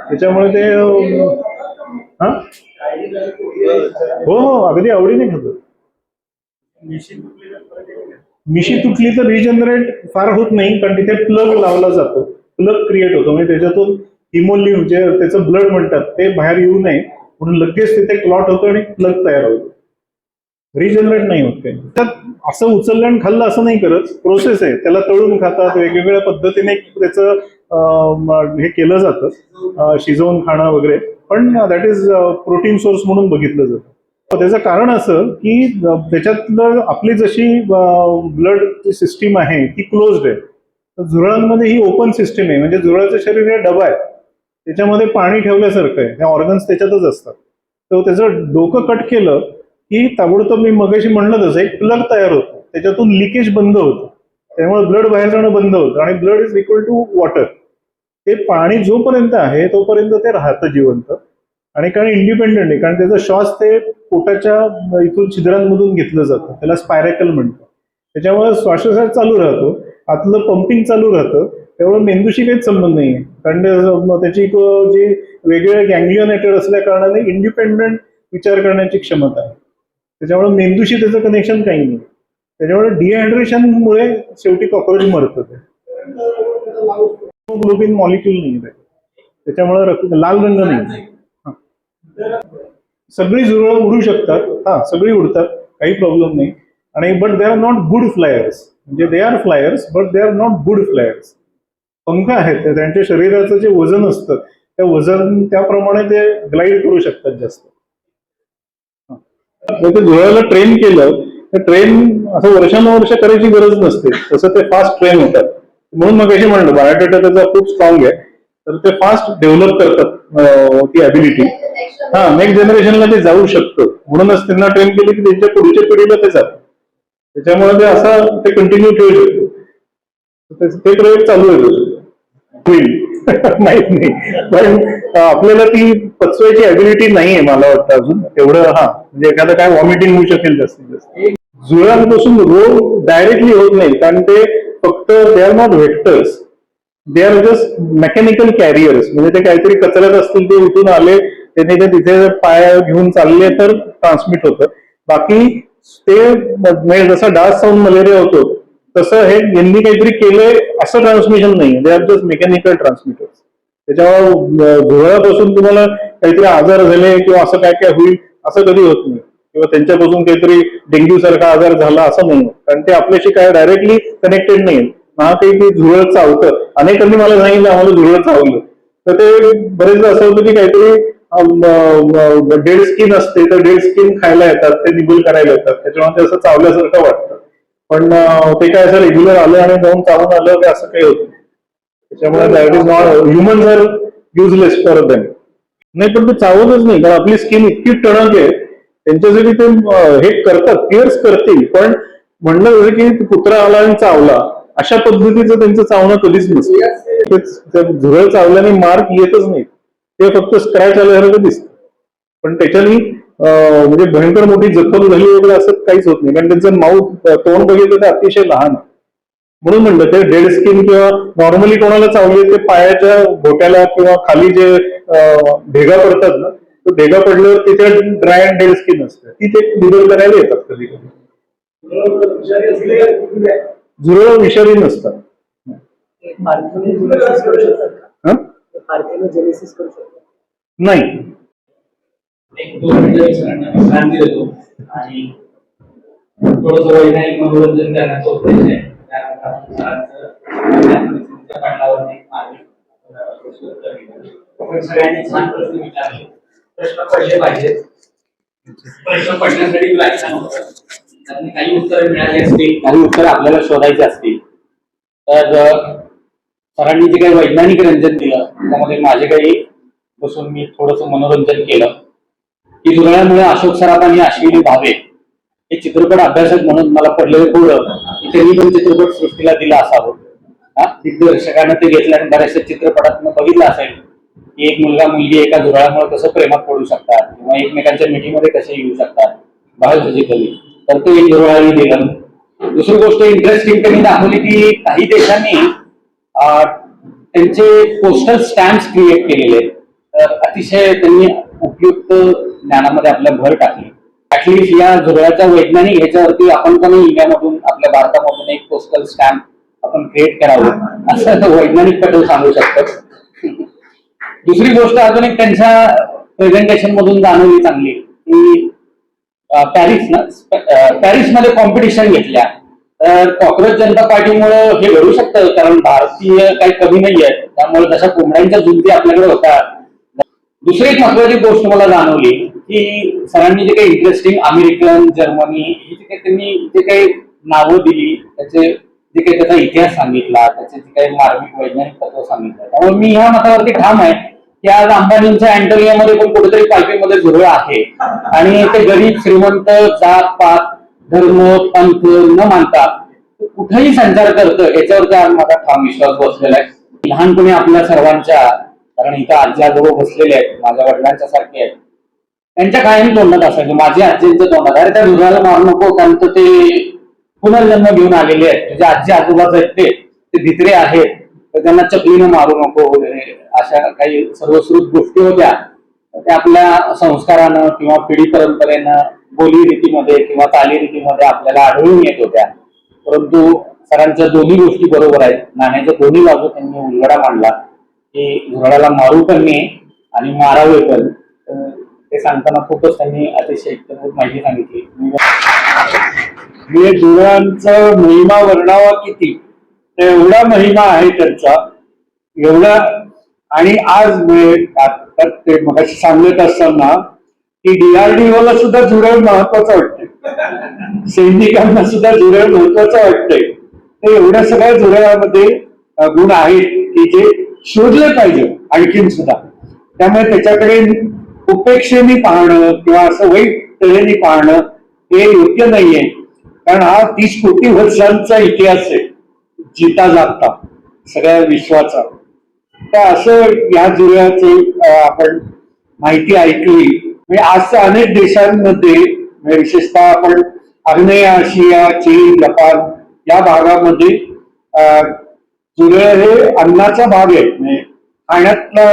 त्याच्यामुळे ते हो अगदी आवडीने खातो. मिशी तुटली तर रिजनरेट फार होत नाही, कारण तिथे प्लग लावला जातो, प्लग क्रिएट होतो, म्हणजे त्याच्यातून हिमोलिव्ह जे त्याचं ब्लड म्हणतात ते बाहेर येऊ नये म्हणून लगेच तिथे क्लॉट होतो आणि प्लग तयार होतो. रिजनरेट नाही होत काही. तर असं उचललं आणि खाल्लं असं नाही करत, प्रोसेस आहे. त्याला तळून खातात, वेगवेगळ्या पद्धतीने त्याचं हे केलं जातं, शिजवून खाणं वगैरे, पण दॅट इज प्रोटीन सोर्स म्हणून बघितलं जातं. त्याचं कारण असं की त्याच्यातलं आपली जशी ब्लड सिस्टीम आहे ती क्लोज्ड आहे, तर झुरळांमध्ये ही ओपन सिस्टीम आहे. म्हणजे झुरळाचं शरीर हे डबा आहे, त्याच्यामध्ये पाणी ठेवल्यासारखं आहे, हे ऑर्गन्स त्याच्यातच असतात. तर त्याचं डोकं कट केलं की ताबडतोब मी मगाशी म्हणलं तसं एक प्लग तयार होतो, त्याच्यातून लिकेज बंद होतं, त्यामुळे ब्लड बाहेर जाणं बंद होतं आणि blood is equal to water. ते पाणी जोपर्यंत आहे तोपर्यंत ते राहतं जिवंत, आणि कारण इंडिपेंडेंट आहे, कारण त्याचा श्वास ते पोटाच्या इथून छिद्रांमधून घेतलं जातं, त्याला स्पायरॅकल म्हणतात. त्याच्यामुळे श्वासोश्वास चालू राहतो, आतलं पंपिंग चालू राहतं, त्यामुळे मेंदूशी काहीच संबंध नाही आहे. कारण त्याची जी वेगवेगळे गँग्लिओनेटेड असल्या कारणाने इंडिपेंडंट विचार करण्याची क्षमता आहे. त्याच्यामुळे मेंदूशी त्याचं कनेक्शन काही नाही. त्याच्यामुळे डिहायड्रेशनमुळे शेवटी कॉक्रोच मरतं. ते हिमोग्लोबिन मॉलिक्यूल नाही आहे, त्याच्यामुळे लाल रंग नाही. सगळी झुरळं उडू शकतात, सगळी उडतात, काही प्रॉब्लेम नाही. आणि but they are not good flyers, म्हणजे they are flyers but they are not good flyers. पंख आहेत, त्यांच्या शरीराचं जे वजन असतं त्या वजन त्याप्रमाणे ते ग्लाइड करू शकतात जास्त. ते झुरळाला ट्रेन केलं तर ट्रेन असं वर्षानुवर्ष करायची गरज नसते, तसं ते फास्ट ट्रेन होतात. म्हणून मग अशी म्हणलं बायोडेटा त्याचा खूप स्ट्रॉंग आहे, तर ते फास्ट डेव्हलप करतात ती ॲबिलिटी. नेक्स्ट जनरेशनला ते जाऊ शकतं, म्हणूनच त्यांना ट्रेन केलं की त्यांच्या पुढच्या पिढीला ते जातं. त्याच्यामुळे ते असं ते कंटिन्यू ठेवू शकतो. ते प्रयोग चालू आहे, होईल माहित नाही, पण आपल्याला ती पचवायची ॲबिलिटी नाहीये मला वाटतं अजून तेवढं. म्हणजे एखादं काय वॉमिटिंग होऊ शकेल जास्तीत जास्त. झुरळांपासून रोग डायरेक्टली होत नाही, कारण ते फक्त दे are not vectors, they are just mechanical carriers. म्हणजे ते काहीतरी कचऱ्यात असतील, ते उठून आले, त्यांनी ते तिथे पाय घेऊन चालले तर ट्रान्समिट होतं. बाकी ते म्हणजे जसं डास चावून मलेरिया होतो तसं हे यांनी काहीतरी केलंय असं ट्रान्समिशन नाही, they are just mechanical transmitters. त्याच्यामुळे झुरळापासून तुम्हाला काहीतरी आजार झाले किंवा असं काय काय होईल असं कधी होत नाही, किंवा त्यांच्यापासून काहीतरी डेंग्यू सारखा आजार झाला असं नाही, कारण ते आपल्याशी काय डायरेक्टली कनेक्टेड नाही. काही ते झुरळ चावतं, अनेकांनी मला सांगितलं आम्हाला झुरळ चावलं, तर ते बरेचदा असं होतं की काहीतरी डेड स्किन असते, तर डेड स्किन खायला येतात, ते निबल करायला येतात, त्याच्यामुळे ते असं चावल्यासारखं वाटतं. पण ते काय असं रेग्युलर आलं आणि जाऊन चावून आलं की असं काही होत नाही. त्याच्यामुळे that is not, humans are useless for them. नाही, पण ते चावतच नाही, कारण आपली स्किन इतकी टणक आहे, त्यांच्यासाठी ते हे करतात, पिअर्स करतील, पण म्हणलं जसं की कुत्रा आला आणि चावला अशा पद्धतीचं त्यांचं चावणं कधीच नसतं. झुरळ चावल्याने मार्क येतच नाही, ते फक्त स्क्रॅच आल्यासारखं दिसतं, पण त्याच्यानी म्हणजे भयंकर मोठी जखम झाली वगैरे असं काहीच होत नाही, कारण त्यांचं माउथ तोंड बघितलं तर अतिशय लहान. म्हणून म्हणलं ते डेड स्किन किंवा नॉर्मली कोणाला चावले ते पायाच्या घोट्याला किंवा खाली जे भेगा पडतात ना, तो भेगा पडल्यावर तिथे ड्राय अँड डेड स्किन असते, ती ते निबल करायला येतात कधी कधी. झुरळ विषारी नसतात. पार्थेनोजेनेसिस करू शकतो? नाही. एक 2 मिनिटं सरांना विश्रांती देतो आणि थोडंसं वैज्ञानिक मनोरंजन करण्याचा उद्देश आहे. त्यानंतर आपण सरांचं तुमच्या पाठावरती आपण सगळ्यांनी छान प्रश्न विचारले. प्रश्न पडले पाहिजेत. प्रश्न पडण्यासाठी व्याख्यान होतं. त्यातून काही उत्तरं मिळाली असतील, काही उत्तरं आपल्याला शोधायची असतील तर सरांनी जे काही वैज्ञानिक रंजन दिलं त्यामध्ये माझे काही बसून मी थोडंसं मनोरंजन केलं की जुळल्यामुळे अशोक सराफ आणि अश्विनी भावे हे चित्रपट अभ्यासक म्हणून मला पडलेलं थोडं की त्यांनी पण चित्रपट सृष्टीला दिलं असावं. दिग्दर्शकानं ते घेतलं आणि बऱ्याचशा चित्रपटात बघितलं असेल की एक मुलगा मुलगी एका जुळल्यामुळे कसं प्रेमात पडू शकतात किंवा एकमेकांच्या मिठीमध्ये कसे येऊ शकतात बायोलॉजिकली, तर ते जुळाही दिलं. दुसरी गोष्ट इंटरेस्टिंग त्यांनी दाखवली की काही देशांनी त्यांचे पोस्टल स्टॅम्प्स क्रिएट केलेले आहेत. तर अतिशय त्यांनी उपयुक्त ज्ञानामध्ये आपल्या भर टाकली. ऍटलिस्ट या जुळ्याच्या वैज्ञानिक ह्याच्यावरती आपण पण इंडियामधून आपल्या भारतामधून एक पोस्टल स्टॅम्प आपण क्रिएट करावं असं वैज्ञानिक पटल सांगू शकतात. दुसरी गोष्ट अजून एक त्यांच्या प्रेझेंटेशन मधून जाणवली चांगली की पॅरिसमध्ये कॉम्पिटिशन घेतल्या तर कॉक्रोच जनता पार्टीमुळे हे घडू शकतं कारण भारतीय काही कमी नाही आहेत त्यामुळे जशा कोंबड्यांच्या झुंजी आपल्याकडे होतात. दुसरी एक महत्वाची गोष्ट मला जाणवली की सरांनी जे काही इंटरेस्टिंग अमेरिकन जर्मनी त्यांनी जे काही नावं दिली त्याचे जे काही त्याचा इतिहास सांगितला त्याचे जे काही मार्मिक वैज्ञानिक तत्व सांगितलं त्यामुळे मी ह्या मतावरती ठाम आहे की आज अंबानींच्या अँटोलियामध्ये पण कुठेतरी पालखीमध्ये झुरळ आहे आणि ते गरीब श्रीमंत जात पात धर्म पंथ न मानता कुठेही संचार करतं याच्यावरती आज माझा ठाम विश्वास बसलेला आहे. लहानपणी आपल्या सर्वांच्या कारण इथं आजी आजोबा बसलेले आहेत माझ्या वडिलांच्या सारखे आहेत त्यांच्या कायम तोंडात असायचं माझ्या आजींच्या तोंडात अरे त्या झुरळाला मारू नको कारण ते पुनर्जन्म घेऊन आलेले आहेत तुझ्या आजी आजोबाच आहेत ते भित्रे आहेत तर त्यांना चकलीनं मारू नको वगैरे अशा काही सर्वश्रुत गोष्टी होत्या त्या आपल्या संस्कारानं किंवा पिढी परंपरेनं बोली रीतीमध्ये किंवा चालीरीतीमध्ये आपल्याला आढळून येत होत्या. परंतु सरांच्या दोन्ही गोष्टी बरोबर आहेत. नाण्याच्या दोन्ही बाजू त्यांनी उलगडा मांडला की झुरळाला मारू पण नाही आणि मारावे पण. ते सांगताना खूपच त्यांनी अतिशय माहिती सांगितली. म्हणजे जुळ्यांचा महिमा वर्णावा किती एवढा महिमा आहे त्यांचा एवढा. आणि आज ते मगाशी सांगत असताना की DRDO ला सुद्धा जुळण महत्वाचं वाटतंय सैनिकांना सुद्धा जुळण महत्वाचं वाटतंय. तर एवढ्या सगळ्या जुळ्यामध्ये गुण आहेत की जे शोधले पाहिजे आणखीन सुद्धा. त्यामुळे त्याच्याकडे उपेक्षेने पाहणं किंवा असं वाईट तऱ्हेने पाहणं हे योग्य नाहीये कारण हा 30 कोटी वर्षांचा इतिहास आहे जिता जागता सगळ्या विश्वाचा. तर असं या जुळ्याचं आपण माहिती ऐकली म्हणजे आज अनेक देशांमध्ये विशेषतः आपण आग्नेय आशिया चीन जपान या भागामध्ये जुळे हे अन्नाचा भाग आहे म्हणजे खाण्यातला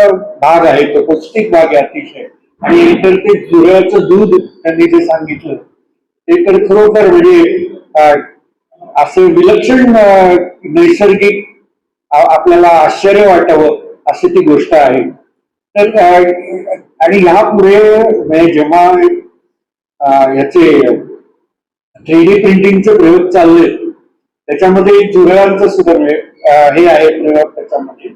भाग आहे तो पौष्टिक भाग आहे अतिशय. आणि तर ते जुळ्याचं दूध त्यांनी जे सांगितलं ते तर खरोखर म्हणजे असं विलक्षण नैसर्गिक आपल्याला आश्चर्य वाटावं अशी ती गोष्ट आहे. तर आणि ह्या पुढे जेव्हा याचे 3D प्रिंटिंगचे प्रयोग चालले त्याच्यामध्ये जुळ्यांचं सुद्धा हे आहे प्रयोग त्याच्यामध्ये